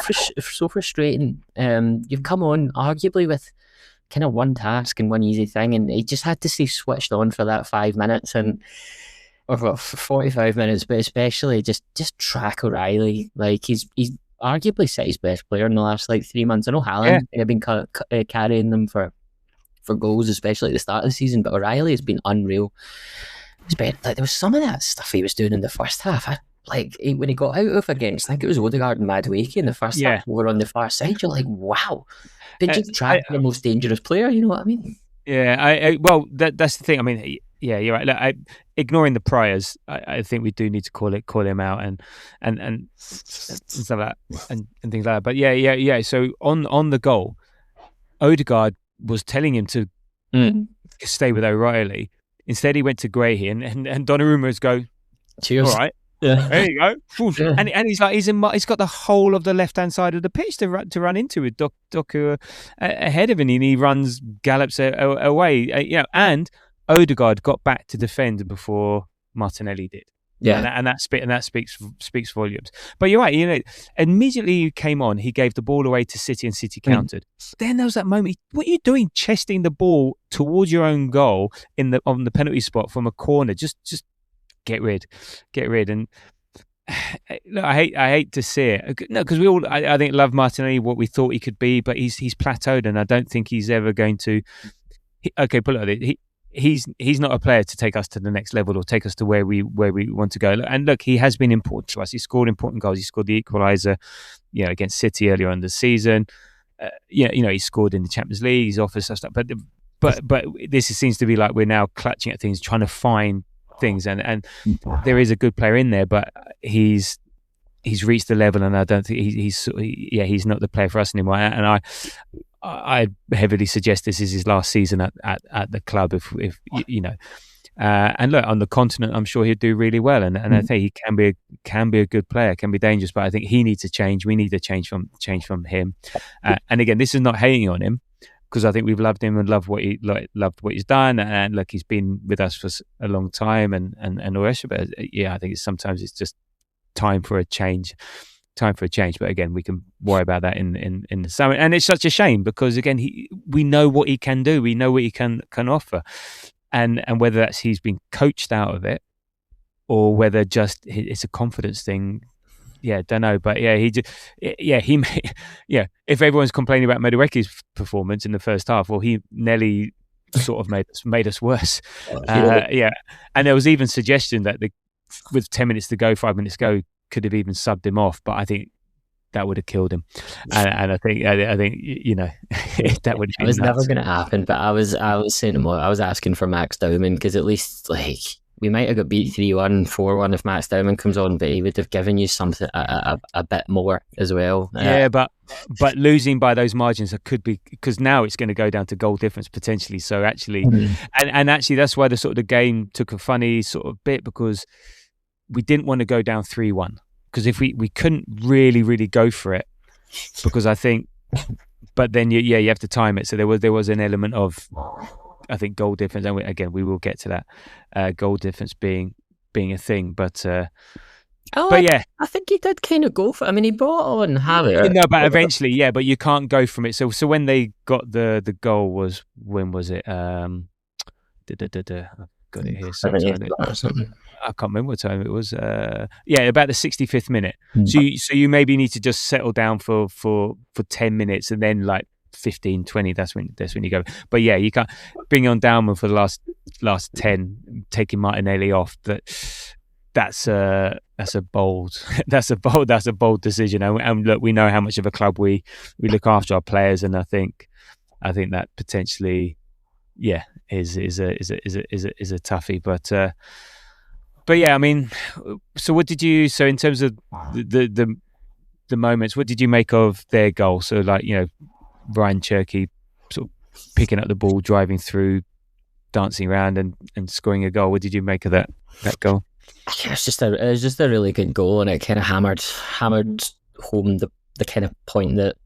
frustrating. You've come on arguably with kind of one task and one easy thing, and he just had to stay switched on for that 5 minutes, or for 45 minutes, but especially just track O'Reilly. He's arguably City's best player in the last like 3 months. I know Haaland had been carrying them for goals, especially at the start of the season, but O'Reilly has been unreal. Like, there was some of that stuff he was doing in the first half. When he got out of against, I think it was Odegaard and Madueke in the first half, over on the far side, you're like, wow, been just trapped the most dangerous player, you know what I mean? Yeah, well, that's the thing. I mean, yeah, you're right. Look, ignoring the priors, I think we do need to call him out and stuff like that and things like that. But yeah. So on the goal, Odegaard was telling him to stay with O'Reilly. Instead, he went to Grahy and Donnarumma's go, cheers. All right. Yeah. There you go. Yeah. And he's like, he's got the whole of the left-hand side of the pitch to run into with Doku ahead of him, and he gallops away. And Odegaard got back to defend before Martinelli did. Yeah, and that speaks volumes. But you're right. Immediately you came on, he gave the ball away to City, and City countered. Then there was that moment. What are you doing, chesting the ball towards your own goal on the penalty spot from a corner? Just get rid. And look, I hate to see it. No, because we all I think love Martinelli, what we thought he could be, but he's plateaued, and I don't think he's ever going to. Okay, put it like this. He's not a player to take us to the next level or take us to where we want to go. And look, he has been important to us. He scored important goals. He scored the equaliser, against City earlier on in the season. He scored in the Champions League. He's offered stuff. But this seems to be like we're now clutching at things, trying to find things. And there is a good player in there, but he's reached the level, and I don't think he's not the player for us anymore. And I heavily suggest this is his last season at the club. If and look, on the continent, I'm sure he'd do really well. And I think he can be a good player, can be dangerous. But I think he needs to change. We need to change from him. And again, this is not hating on him, because I think we've loved him and loved what he's done. And look, he's been with us for a long time, and all the rest of it. Yeah, I think sometimes it's just time for a change. But again, we can worry about that in the summer. And it's such a shame, because again, we know what he can do. We know what he can offer. And whether that's he's been coached out of it, or whether just it's a confidence thing, don't know. But if everyone's complaining about Madueke's performance in the first half, well, he nearly sort of made us worse. And there was even suggestion that with 10 minutes to go, 5 minutes to go, could have even subbed him off, but I think that would have killed him. And I think that would have been it was never going to happen. But I was saying more. I was asking for Max Dowman, because at least we might have got beat 3-1, 4-1 if Max Dowman comes on, but he would have given you something a bit more as well. But losing by those margins, it could be, because now it's going to go down to goal difference potentially. So actually, and actually that's why the game took a funny sort of bit, because we didn't want to go down 3-1, because if we couldn't really go for it, because I think, but then you have to time it. So there was an element of, I think, goal difference, and again we will get to that goal difference being a thing, but I think he did kind of go for it. I mean, he brought on Havertz. No, but eventually, but you can't go from it. So when they got the goal was, when was it? Got it here. I can't remember what time it was. About the 65th minute. So you maybe need to just settle down for 10 minutes, and then like 15, 20. That's when you go. But you can't bring on Dowman for the last 10, taking Martinelli off. That's a bold decision. And look, we know how much of a club we look after our players, and I think that potentially, is a toughie. But I mean, so what did you? So in terms of the moments, what did you make of their goal? So Ryan Cherky sort of picking up the ball, driving through, dancing around, and scoring a goal. What did you make of that goal? It was just a really good goal, and it kind of hammered home the kind of point that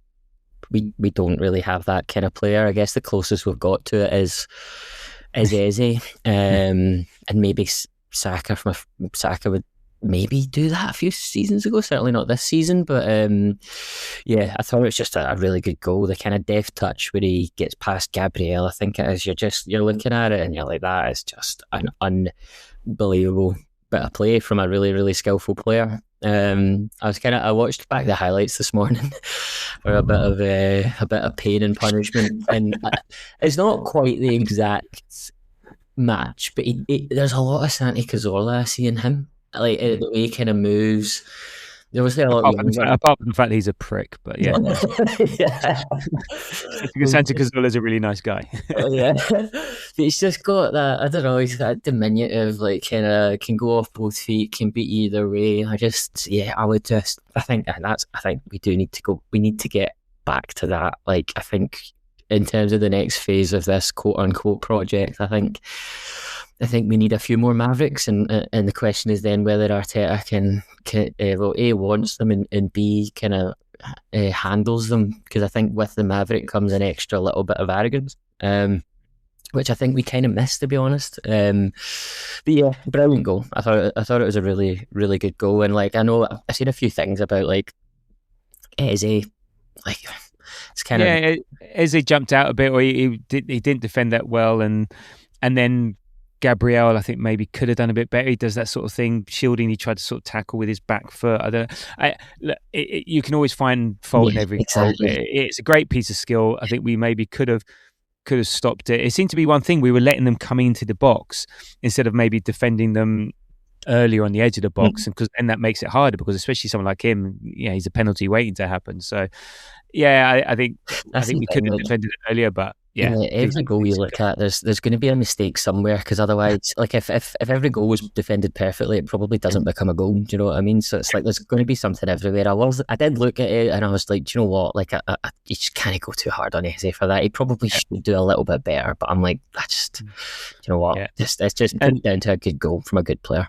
we don't really have that kind of player. I guess the closest we've got to it is Eze, and maybe Saka would maybe do that a few seasons ago. Certainly not this season, but I thought it was just a really good goal. The kind of deft touch where he gets past Gabriel, I think it is. You're looking at it and you're like, that is just an unbelievable bit of play from a really, really skillful player. I watched back the highlights this morning for a bit of pain and punishment, and it's not quite the exact match, but there's a lot of Santi Cazorla I see in him, like the way he kind of moves. There was a lot apart from the fact that he's a prick, but yeah. Yeah. Because Santi Cazorla is a really nice guy. Yeah, but he's just got that, I don't know, he's that diminutive, like, kind of can go off both feet, can be either way. I think we do need to go, we need to get back to that. Like, I think in terms of the next phase of this quote unquote project, I think we need a few more Mavericks, and the question is then whether Arteta can A, wants them, and B, kind of handles them, because I think with the Maverick comes an extra little bit of arrogance, which I think we kind of missed, to be honest. But yeah, brilliant goal. I thought it was a really, really good goal, and like, I know I've seen a few things about like Eze, like, it's kind of Eze jumped out a bit, or he didn't defend that well, and then Gabriel, I think, maybe could have done a bit better. He does that sort of thing, shielding. He tried to sort of tackle with his back foot. You can always find fault in every goal. It's a great piece of skill. I think we maybe could have stopped it. It seemed to be one thing, we were letting them come into the box instead of maybe defending them earlier on the edge of the box, and that makes it harder, because especially someone like him, he's a penalty waiting to happen. So I think we could have defended it earlier, but every goal you look at, there's going to be a mistake somewhere, because otherwise, like, if every goal was defended perfectly, it probably doesn't become a goal. Do you know what I mean? So it's like there's going to be something everywhere. I did look at it, and I was like, do you know what? Like, you just can't go too hard on Eze for that. He probably should do a little bit better. But I'm like, do you know what? It's just put it down to a good goal from a good player.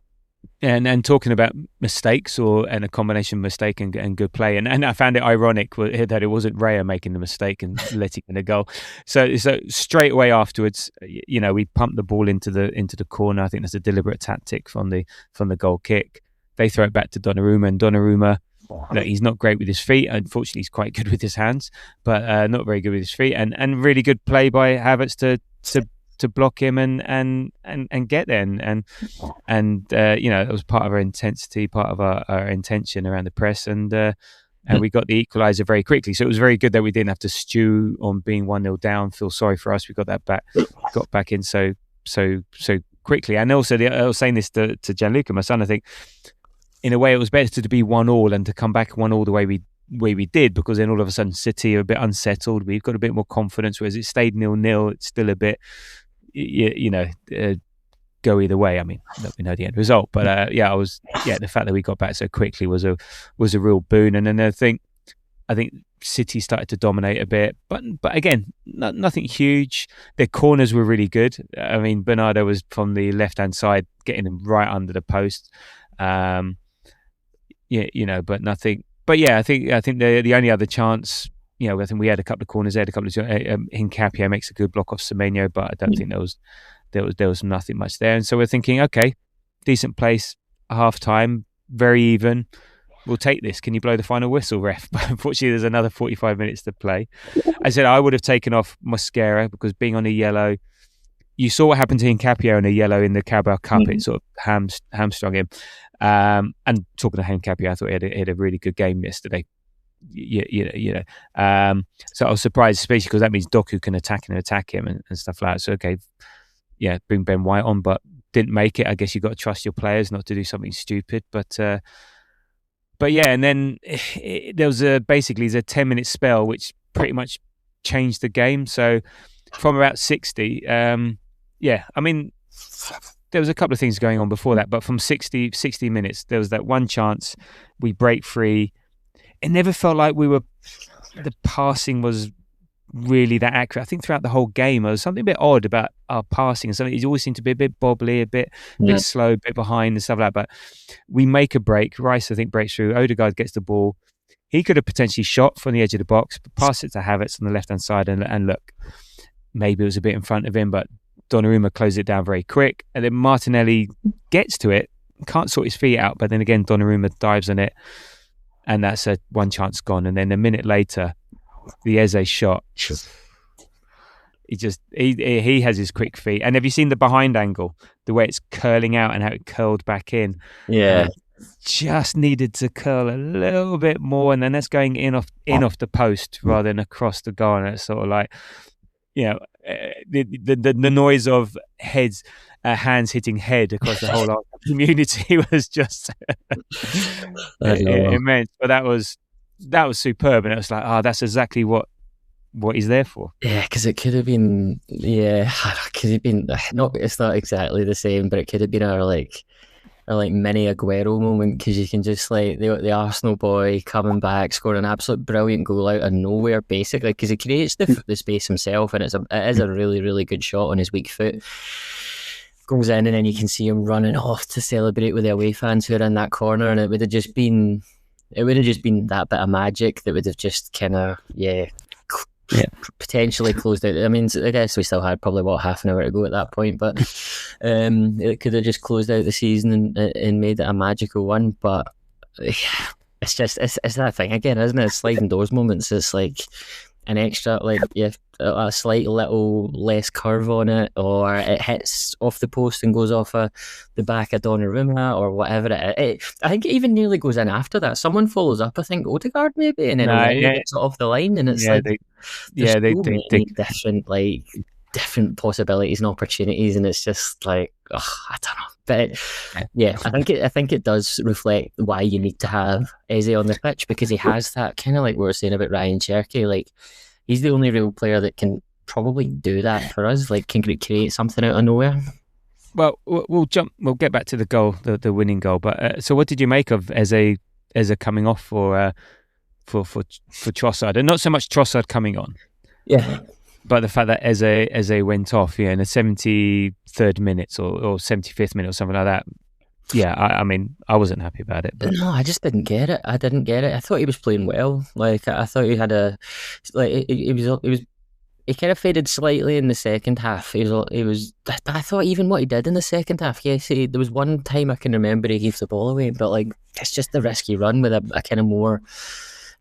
And talking about mistakes, and a combination of mistake and good play, and I found it ironic that it wasn't Raya making the mistake and letting in a goal. So straight away afterwards, we pumped the ball into the corner. I think that's a deliberate tactic from the goal kick. They throw it back to Donnarumma, and Donnarumma, he's not great with his feet. Unfortunately, he's quite good with his hands, but not very good with his feet. And really good play by Havertz to block him and get there, and it was part of our intensity, part of our intention around the press, and we got the equaliser very quickly. So it was very good that we didn't have to stew on being 1-0 down. Feel sorry for us, we got that back, got back in so quickly. And also, I was saying this to Gianluca, my son, I think in a way it was better to be 1-1 and to come back 1-1 the way we did, because then all of a sudden City are a bit unsettled. We've got a bit more confidence, whereas it stayed 0-0. It's still a bit, go either way. I mean, we know the end result, but the fact that we got back so quickly was a real boon. And then I think City started to dominate a bit, but again, nothing huge. Their corners were really good. I mean, Bernardo was from the left hand side, getting them right under the post. But nothing. But yeah, I think the only other chance, I think we had a couple of corners there, Hincapié makes a good block off Semenyo, but I don't think there was nothing much there. And so we're thinking, okay, decent place, half time, very even. We'll take this. Can you blow the final whistle, ref? But unfortunately, there's another 45 minutes to play. I said I would have taken off Mosquera, because being on a yellow, you saw what happened to Hincapié on a yellow in the Carabao Cup. It sort of hamstrung him. And talking to Hincapié, I thought he had a really good game yesterday. So I was surprised, especially because that means Doku can attack him and stuff like that. So okay, bring Ben White on, but didn't make it. I guess you've got to trust your players not to do something stupid. But and then there was basically a 10-minute spell which pretty much changed the game. So from about 60, I mean, there was a couple of things going on before that, but from 60 minutes, there was that one chance we break free. It never felt like the passing was really that accurate. I think throughout the whole game, there was something a bit odd about our passing. It always seemed to be a bit bobbly, a bit slow, a bit behind and stuff like that. But we make a break. Rice, I think, breaks through. Odegaard gets the ball. He could have potentially shot from the edge of the box, but pass it to Havertz on the left-hand side. And look, maybe it was a bit in front of him, but Donnarumma closed it down very quick. And then Martinelli gets to it, can't sort his feet out, but then again, Donnarumma dives on it. And that's one chance gone. And then a minute later, the Eze shot. He has his quick feet. And have you seen the behind angle, the way it's curling out and how it curled back in? Yeah, just needed to curl a little bit more, and then that's going in off the post rather than across the goal. And it's sort of like, the noise of hands hitting head across the whole community was just immense. But that was superb, and it was like, that's exactly what he's there for. Yeah, because it could have been, not, it's not exactly the same, but it could have been our mini Aguero moment, because you can just the Arsenal boy coming back, scoring an absolute brilliant goal out of nowhere, basically, because he creates the space himself, and it is a really, really good shot on his weak foot. Goes in, and then you can see him running off to celebrate with the away fans who are in that corner, and it would have just been that bit of magic that would have just kind of potentially closed out. I mean, I guess we still had probably half an hour to go at that point, but it could have just closed out the season and made it a magical one. But it's that thing again, isn't it? Sliding doors moments. It's like an extra, a slight little less curve on it, or it hits off the post and goes off the back of Donnarumma, or whatever it is. I think it even nearly goes in after that. Someone follows up, I think Odegaard maybe, and then gets it off the line, and it's different possibilities and opportunities, and it's just like, I don't know. But I think it does reflect why you need to have Eze on the pitch, because he has that kind of, like we were saying about Ryan Cherky, like he's the only real player that can probably do that for us, like can create something out of nowhere. Well, we'll get back to the goal, the winning goal. But so what did you make of Eze coming off for Trossard, and not so much Trossard coming on? Yeah. But the fact that Eze went off, in the 73rd minute or 75th minute or something like that. Yeah, I mean, I wasn't happy about it. But... No, I just didn't get it. I thought he was playing well. Like, I thought he had he kind of faded slightly in the second half. He was. I thought even what he did in the second half. Yes, there was one time I can remember he gave the ball away, but like it's just the risky run with a kind of more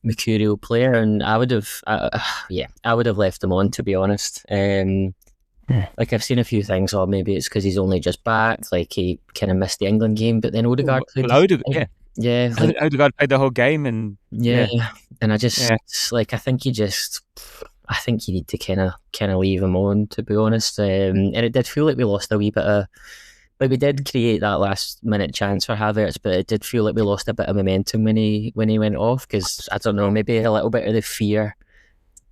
mercurial player, and I would have left him on, to be honest. Like I've seen a few things, maybe it's because he's only just back, like he kind of missed the England game, but then Odegaard played. Odegaard played the whole game, and and I just I think you need to kind of leave him on, to be honest. And it did feel like we lost a wee bit of. Like we did create that last minute chance for Havertz, but it did feel like we lost a bit of momentum when he went off, because I don't know, maybe a little bit of the fear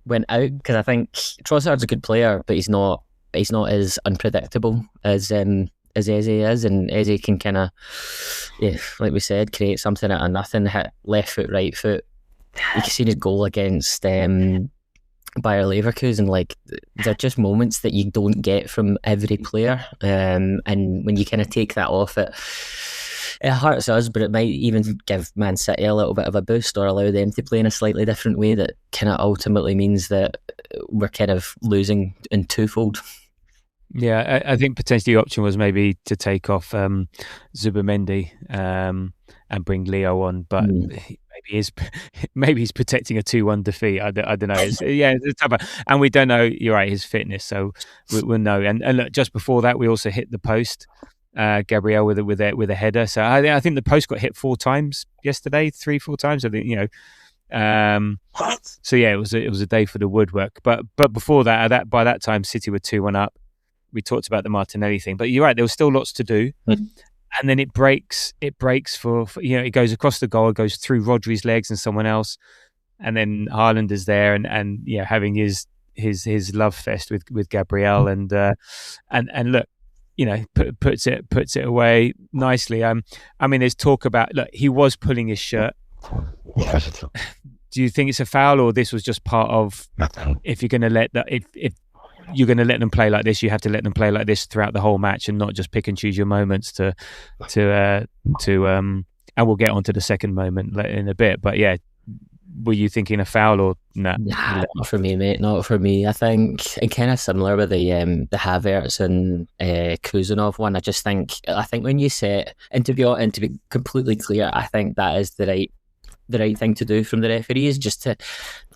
went out, because I think Trossard's a good player, but he's not as unpredictable as Eze is, and Eze can kind of, like we said, create something out of nothing, hit left foot, right foot. You can see his goal against Bayer Leverkusen, like they're just moments that you don't get from every player, and when you kind of take that off, it hurts us, but it might even give Man City a little bit of a boost, or allow them to play in a slightly different way that kind of ultimately means that we're kind of losing in twofold. Yeah, I think potentially the option was maybe to take off Zubimendi and bring Leo on, but maybe he's protecting a 2-1 defeat. I don't know. It's tough, and we don't know. You're right, his fitness, so we'll know. And look, just before that, we also hit the post. Gabriel with a header. So I think the post got hit 4 times yesterday, 3-4 times. I think So yeah, it was a day for the woodwork. But before that, by that time, City were 2-1 up. We talked about the Martinelli thing, but you're right. There was still lots to do. And then it breaks for it goes across the goal, it goes through Rodri's legs and someone else, and then Haaland is there and having his love fest with Gabriel and look, puts it away nicely. I mean, there's talk about, look, he was pulling his shirt. Do you think it's a foul, or this was just part of, if you're going to let that, if you're going to let them play like this, you have to let them play like this throughout the whole match, and not just pick and choose your moments to and we'll get onto the second moment in a bit. But yeah, were you thinking a foul or nah? Nah, not for me, mate. Not for me. I think kind of similar with the Havertz and Kuzanov one. I think when you set, and to be completely clear, I think that is the right the right thing to do from the referees, just to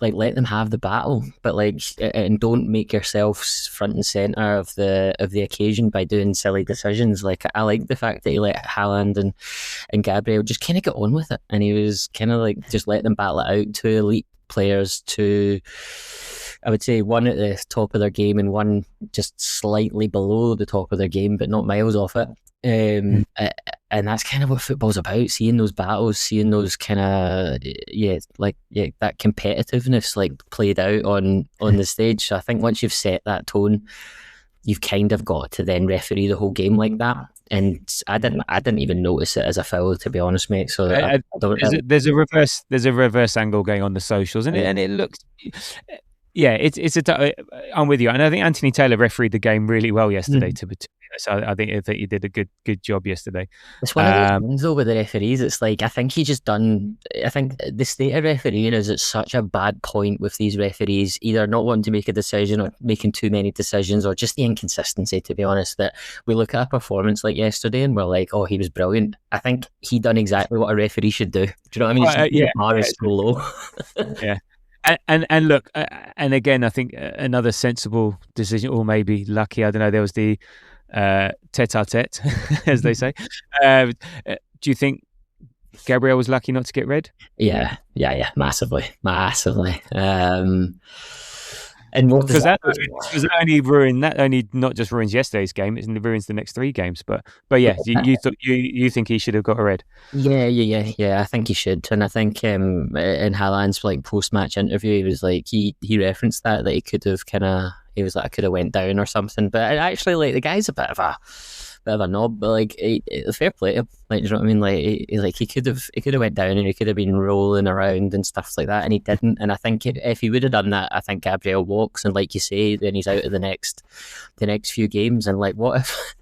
like let them have the battle, but like, and don't make yourselves front and center of the occasion by doing silly decisions. Like, I like the fact that he let Haaland and Gabriel just kind of get on with it, and he was kind of like just let them battle it out. Two elite players, to, I would say, one at the top of their game and one just slightly below the top of their game, but not miles off it. And that's kind of what football's about, seeing those battles, seeing those kind of that competitiveness like played out on the stage. So I think once you've set that tone, you've kind of got to then referee the whole game like that. And I didn't even notice it as a foul, to be honest, mate. So there's a reverse angle going on the socials, and it looks. Yeah, I'm with you, and I think Anthony Taylor refereed the game really well yesterday. So I think he did a good job yesterday. It's one of those things though with the referees. It's like, I think the state of refereeing is at such a bad point with these referees, either not wanting to make a decision or making too many decisions, or just the inconsistency, to be honest, that we look at a performance like yesterday and we're like, oh, he was brilliant. I think he done exactly what a referee should do. Do you know what I mean? The bar is so low. Yeah. And look, and again, I think another sensible decision, or maybe lucky, I don't know, there was the tete-a-tete, as they say. Do you think Gabriel was lucky not to get red? Yeah, massively. And what does that only not just ruins yesterday's game, it ruins the next 3 games. But yeah, you think he should have got a red? Yeah. I think he should, and I think in Haaland's like post-match interview, he was like he referenced that he could have he was like, I could have went down or something. But actually, like, the guy's a bit of a knob, but like, fair play to him. Like, do you know what I mean? Like, he could have went down and he could have been rolling around and stuff like that, and he didn't. And I think if he would have done that, I think Gabriel walks, and like you say, then he's out of the next few games. And like, what if?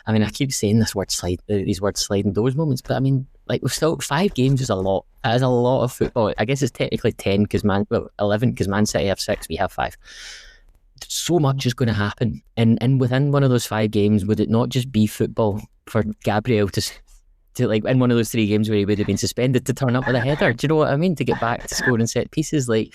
I mean, I keep saying these word sliding doors moments, but I mean, like, we've still 5 games is a lot. That is a lot of football. I guess it's technically 10 because 11 because Man City have 6, we have 5. So much is going to happen, and within one of those 5 games, would it not just be football for Gabriel to like, in one of those 3 games where he would have been suspended, to turn up with a header? Do you know what I mean? To get back to scoring set pieces, like,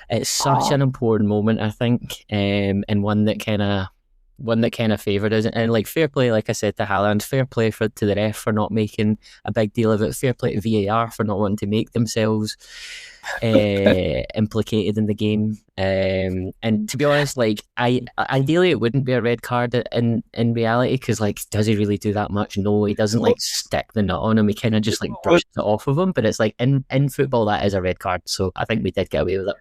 it's such an important moment, I think, and one that kind of favoured us. And like, fair play, like I said, to Haaland, fair play to the ref for not making a big deal of it, fair play to VAR for not wanting to make themselves implicated in the game. And to be honest, like, ideally it wouldn't be a red card in reality, because like, does he really do that much? No, he doesn't like stick the nut on him, he kind of just like brushes it off of him. But it's like, in football, that is a red card, so I think we did get away with it.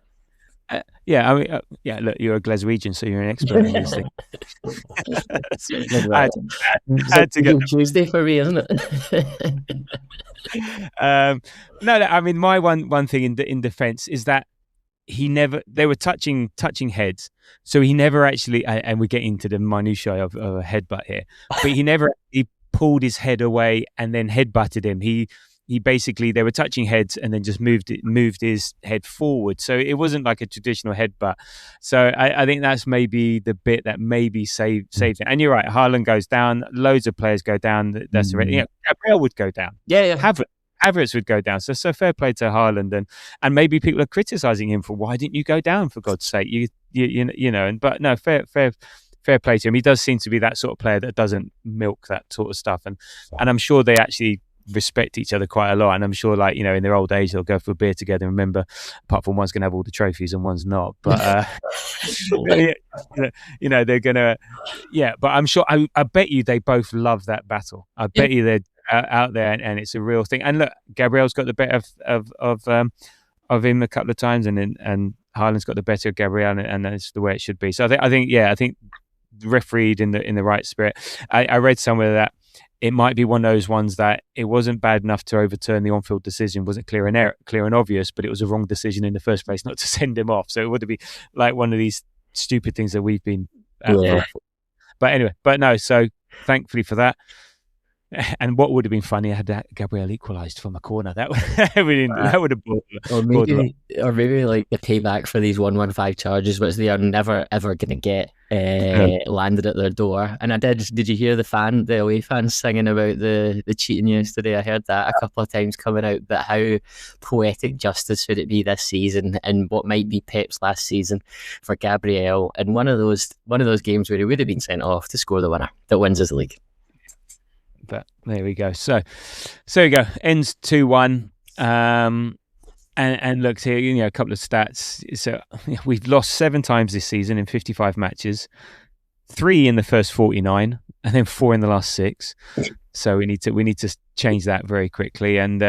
I mean, look, you're a Glaswegian, so you're an expert in these things. I had to get Tuesday for me, isn't it? No, I mean, my one thing in defence is that they were touching heads, so he never actually, and we get into the minutiae of a headbutt here, but he pulled his head away and then headbutted him. He basically, they were touching heads and then just moved his head forward. So it wasn't like a traditional headbutt. So I think that's maybe the bit that maybe saved it. And you're right, Haaland goes down, loads of players go down. That's the Gabriel would go down. Yeah. Havertz would go down. So fair play to Haaland, and maybe people are criticising him for, why didn't you go down, for God's sake? You know. But no, fair play to him. He does seem to be that sort of player that doesn't milk that sort of stuff, and I'm sure they actually respect each other quite a lot, and I'm sure, like, you know, in their old age they'll go for a beer together and remember, apart from one's gonna have all the trophies and one's not, but you know, they're gonna, but I'm sure, I bet you they both love that battle. I bet you they're out there, and it's a real thing. And look, Gabriel's got the better of him a couple of times, and Haaland's got the better of Gabriel, and that's the way it should be. So I think refereed in the right spirit. I read somewhere that it might be one of those ones that it wasn't bad enough to overturn the on-field decision, wasn't clear and obvious, but it was a wrong decision in the first place not to send him off. So it would be like one of these stupid things that we've been. But anyway, no. So thankfully for that, And what would have been funny had Gabriel equalised from a corner. That would have or maybe like the payback for these 115 charges, which they are never ever going to get landed at their door. And did you hear the away fans singing about the cheating yesterday? I heard that a couple of times coming out. But how poetic justice would it be this season, and what might be Pep's last season for Gabriel, and one of those games where he would have been sent off to score the winner that wins us the league. But there we go. So you go. Ends 2-1. And look here, a couple of stats. So we've lost 7 times this season in 55 matches, 3 in the first 49, and then 4 in the last 6. So we need to change that very quickly. And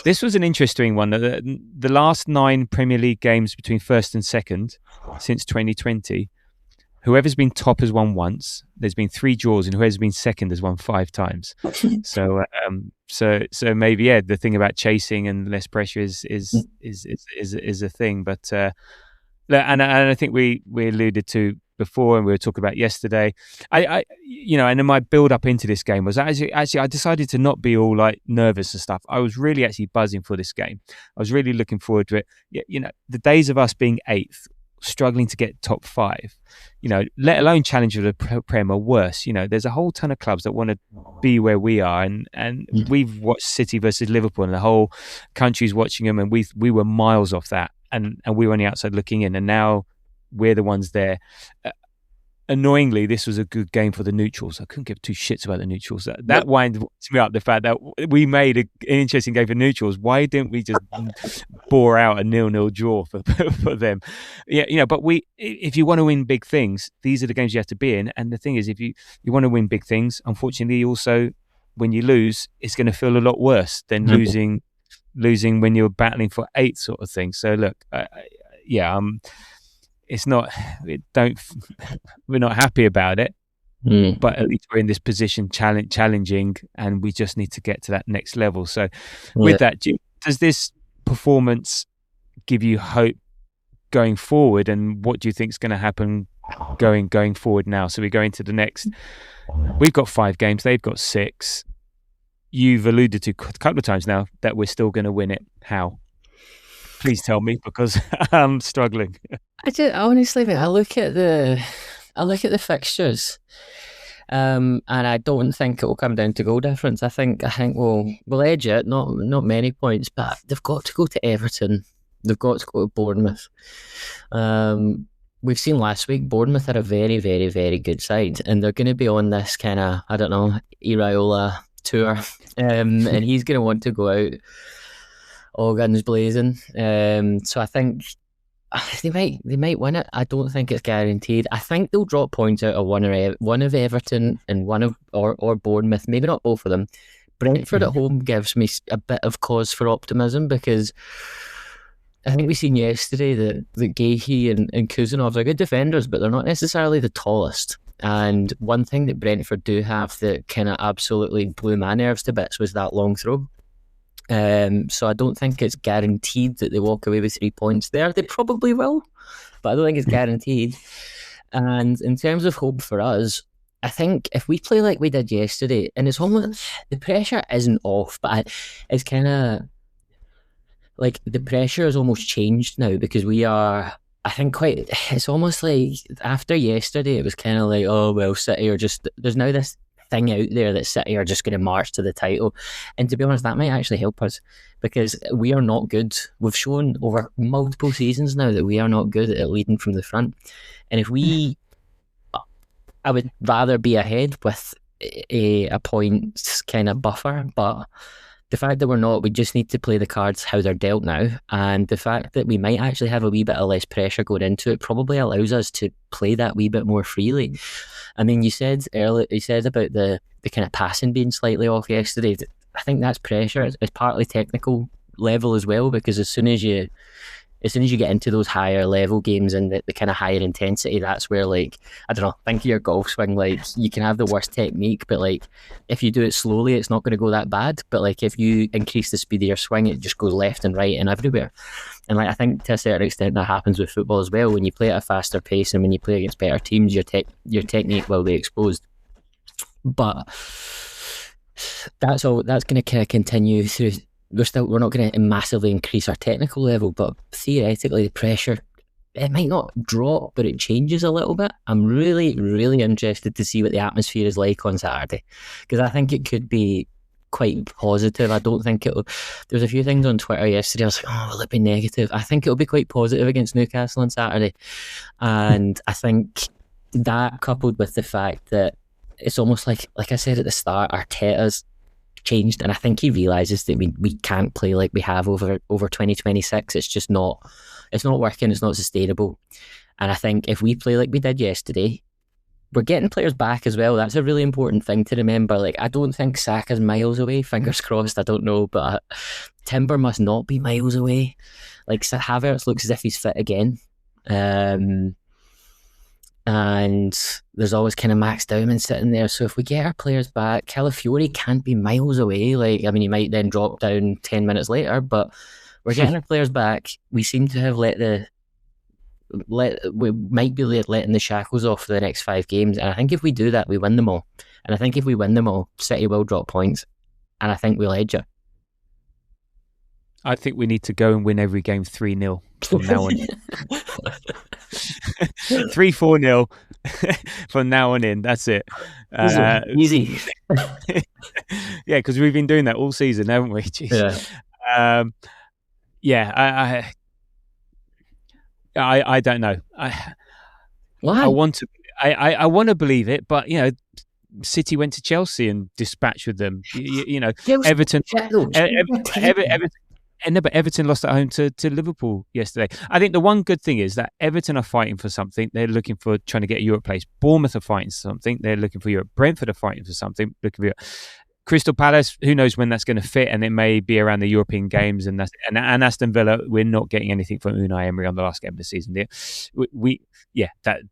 this was an interesting one. The last 9 Premier League games between first and second since 2020. Whoever's been top has won once. There's been 3 draws, and whoever's been second has won 5 times. So maybe the thing about chasing and less pressure is a thing. But and I think we alluded to before, and we were talking about yesterday. And then my build up into this game was actually I decided to not be all like nervous and stuff. I was really actually buzzing for this game. I was really looking forward to it. The days of us being 8th, struggling to get top 5, let alone challenge for the Prem are worse. There's a whole ton of clubs that want to be where we are, and we've watched City versus Liverpool, and the whole country's watching them, and we were miles off that, and we were on the outside looking in, and now we're the ones there. Annoyingly, this was a good game for the neutrals. I couldn't give 2 shits about the neutrals. That winds me up, the fact that we made an interesting game for neutrals. Why didn't we just bore out a 0-0 draw for them? But if you want to win big things, these are the games you have to be in. And the thing is, if you want to win big things, unfortunately, also when you lose, it's going to feel a lot worse than losing when you're battling for 8th sort of thing. So look, it's not. We're not happy about it, but at least we're in this position, challenging, and we just need to get to that next level. So, with that, does this performance give you hope going forward? And what do you think is going to happen going forward now? So we go into the next. We've got 5 games. They've got 6. You've alluded to a couple of times now that we're still going to win it. How? Please tell me, because I'm struggling. Honestly, mate, I look at the fixtures, and I don't think it will come down to goal difference. I think we'll edge it, not many points, but they've got to go to Everton. They've got to go to Bournemouth. We've seen last week Bournemouth are a very, very, very good side, and they're going to be on this kind of, I don't know, Iraola tour, and he's going to want to go out all guns blazing. So I think they might win it. I don't think it's guaranteed. I think they'll drop points out of one of Everton and one of or Bournemouth. Maybe not both of them. Brentford at home gives me a bit of cause for optimism, because I think we seen yesterday that Gahey and Kuzanov are good defenders, but they're not necessarily the tallest. And one thing that Brentford do have that kind of absolutely blew my nerves to bits was that long throw. So I don't think it's guaranteed that they walk away with 3 points there. They probably will, but I don't think it's guaranteed. And in terms of hope for us, I think if we play like we did yesterday, and it's almost, the pressure isn't off, but it's kind of like the pressure has almost changed now, because we are, I think, it's almost like after yesterday it was kind of like, oh well, City are just, there's now this thing out there that City are just going to march to the title, and to be honest, that might actually help us, because we are not good. We've shown over multiple seasons now that we are not good at leading from the front, and if we, I would rather be ahead with a point kind of buffer, but the fact that we're not, we just need to play the cards how they're dealt now, and the fact that we might actually have a wee bit of less pressure going into it probably allows us to play that wee bit more freely. I mean, you said earlier, about the kind of passing being slightly off yesterday. I think that's pressure. It's partly technical level as well, because as soon as you get into those higher level games and the kind of higher intensity, that's where, like, I don't know, think of your golf swing, like, you can have the worst technique, but like if you do it slowly, it's not going to go that bad. But like if you increase the speed of your swing, it just goes left and right and everywhere. And like I think to a certain extent that happens with football as well. When you play at a faster pace and when you play against better teams, your technique will be exposed. But that's all. That's going to kind of continue through. We're not going to massively increase our technical level, but theoretically the pressure, it might not drop, but it changes a little bit. I'm really, really interested to see what the atmosphere is like on Saturday, because I think it could be quite positive. I don't think it'll. There was a few things on Twitter yesterday. I was like, oh, will it be negative? I think it'll be quite positive against Newcastle on Saturday, and I think that, coupled with the fact that it's almost like I said at the start, Arteta's changed, and I think he realises that we can't play like we have over 2026. It's just not. It's not working. It's not sustainable. And I think if we play like we did yesterday, we're getting players back as well. That's a really important thing to remember. Like, I don't think Saka's miles away. Fingers crossed. I don't know, but Timber must not be miles away. Like, Havertz looks as if he's fit again. And there's always kind of Max Dowman sitting there. So if we get our players back, Calafiori can't be miles away. Like, I mean, he might then drop down 10 minutes later, but we're getting our players back. We seem to have we might be letting the shackles off for the next 5 games. And I think if we do that, we win them all. And I think if we win them all, City will drop points. And I think we'll edge it. I think we need to go and win every game 3-0 from now on. 3-4-0 from now on in. That's it. Easy. Yeah, because we've been doing that all season, haven't we? Jeez. Yeah. I don't know. Why? I want to believe it, but you know, City went to Chelsea and dispatched with them. You know, Everton. But Everton lost at home to Liverpool yesterday. I think the one good thing is that Everton are fighting for something. They're looking for trying to get a Europe place. Bournemouth are fighting for something. They're looking for Europe. Brentford are fighting for something. Looking for Europe. Crystal Palace, who knows when that's going to fit, and it may be around the European games. And Aston Villa, we're not getting anything from Unai Emery on the last game of the season.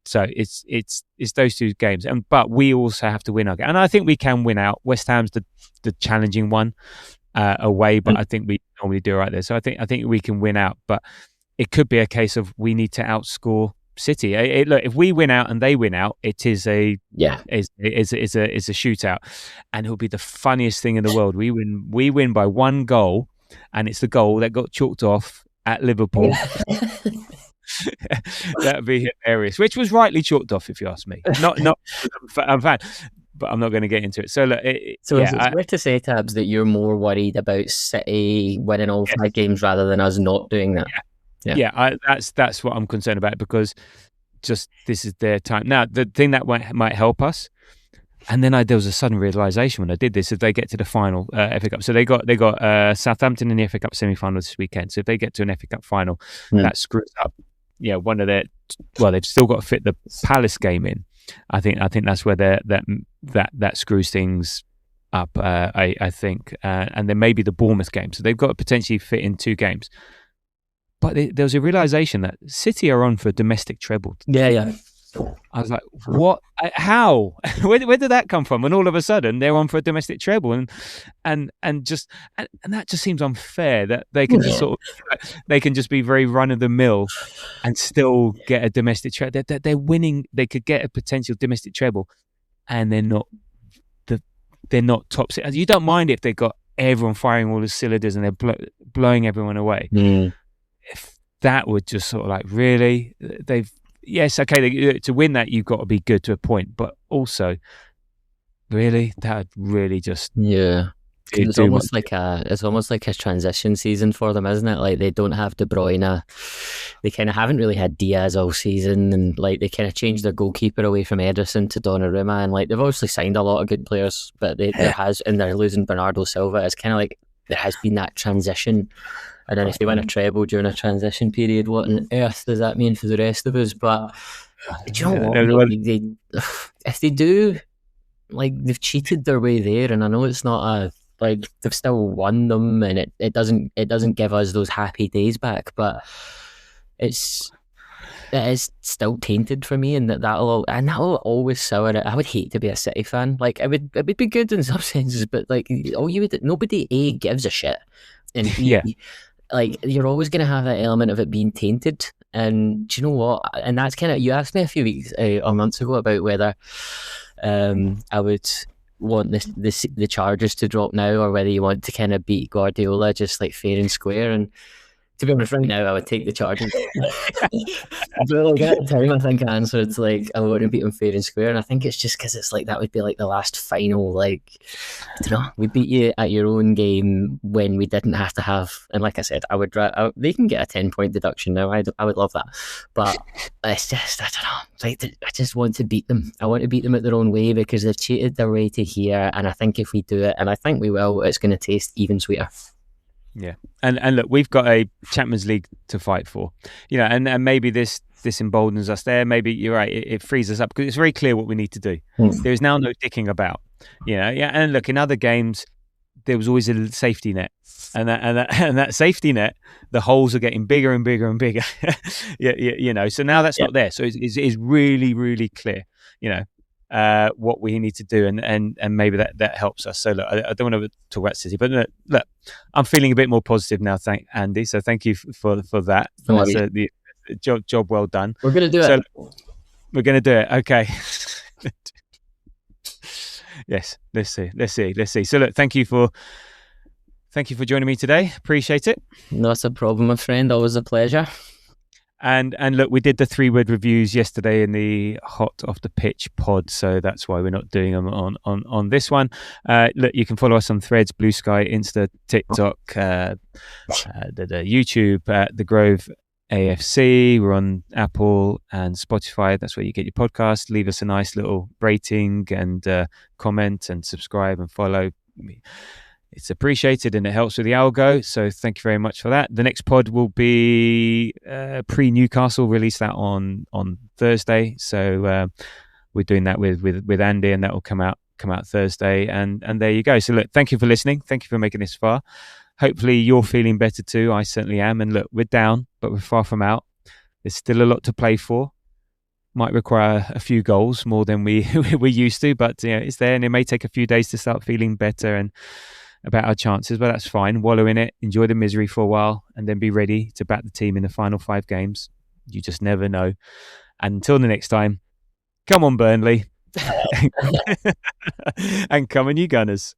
So it's those 2 games, but we also have to win our game, and I think we can win out. West Ham's the challenging one away, but I think we normally do right there. So I think we can win out, but it could be a case of we need to outscore City. Look, if we win out and they win out, it is a shootout, and it'll be the funniest thing in the world. We win by 1 goal, and it's the goal that got chalked off at Liverpool. That'd be hilarious. Which was rightly chalked off, if you ask me. Not I'm a fan, but I'm not going to get into it. So look, it's fair to say, Tabs, that you're more worried about City winning all 5 games rather than us not doing that. Yeah, that's what I'm concerned about, because just this is their time. Now, the thing that might help us, and then there was a sudden realisation when I did this, if they get to the final FA Cup. So they got Southampton in the FA Cup semi-final this weekend. So if they get to an FA Cup final, that screws up. Yeah, one of their. Well, they've still got to fit the Palace game in. I think that's where that screws things up. I think, and then maybe the Bournemouth game. So they've got to potentially fit in 2 games. But there was a realisation that City are on for a domestic treble. Yeah. I was like, what? How? Where did that come from? And all of a sudden, they're on for a domestic treble, and that just seems unfair that they can just they can just be very run of the mill and still get a domestic treble. They're winning. They could get a potential domestic treble, and they're not top. You don't mind if they got everyone firing all the cylinders and they're blowing everyone away. If that would just sort of like, really, yes, okay, to win that you've got to be good to a point, but also, really, that would really just It's almost like a transition season for them, isn't it? Like, they don't have De Bruyne, they kind of haven't really had Diaz all season, and like they kind of changed their goalkeeper away from Ederson to Donnarumma, and like they've obviously signed a lot of good players, but they're losing Bernardo Silva. It's kind of like there has been that transition. And then if they win a treble during a transition period, what on earth does that mean for the rest of us? But do you know what? If they do, like, they've cheated their way there, and I know it's not they've still won them, and it doesn't give us those happy days back, but it is still tainted for me, and that'll always sour it. I would hate to be a City fan. Like, it would be good in some senses, but like nobody gives a shit, and like, you're always going to have that element of it being tainted. And do you know what? And that's kind of, you asked me a few months ago about whether I would want the Chargers to drop now, or whether you want to kind of beat Guardiola just like fair and square. And to be honest, right now I would take the Chargers. But like at the time, I think I answered like I want to beat them fair and square, and I think it's just because it's like that would be like the last final. Like I don't know, we beat you at your own game when we didn't have to have. And like I said, they can get a 10-point deduction now. I would love that, but it's just I don't know. Like I just want to beat them. I want to beat them at their own way because they've cheated their way to here, and I think if we do it, and I think we will, it's going to taste even sweeter. Yeah, and look, we've got a Champions League to fight for, and maybe this emboldens us there. Maybe you're right; it frees us up because it's very clear what we need to do. There is now no dicking about, And look, in other games, there was always a safety net, and that safety net, the holes are getting bigger and bigger and bigger. So now that's not there. So it's really, really clear, what we need to do, and maybe that helps us. So look, I don't want to talk about City, but look, I'm feeling a bit more positive now. Thank Andy. So thank you for that. That's the job well done. We're gonna do it. We're gonna do it. Okay. Yes. Let's see. So look, thank you for joining me today. Appreciate it. Not a problem, my friend. Always a pleasure. And look, we did the 3-word reviews yesterday in the Hot Off the Pitch pod, so that's why we're not doing them on this one. Look, you can follow us on Threads, Blue Sky, Insta, TikTok, the YouTube, The Grove AFC. We're on Apple and Spotify. That's where you get your podcast. Leave us a nice little rating and comment and subscribe and follow. It's appreciated and it helps with the algo. So thank you very much for that. The next pod will be pre-Newcastle. Release that on Thursday. So we're doing that with Andy, and that will come out Thursday. And there you go. So look, thank you for listening. Thank you for making this far. Hopefully you're feeling better too. I certainly am. And look, we're down, but we're far from out. There's still a lot to play for. Might require a few goals more than we're used to, but it's there, and it may take a few days to start feeling better and about our chances, but that's fine. Wallow in it, enjoy the misery for a while, and then be ready to back the team in the final 5 games. You just never know. And until the next time, come on, Burnley. And come on, you Gunners.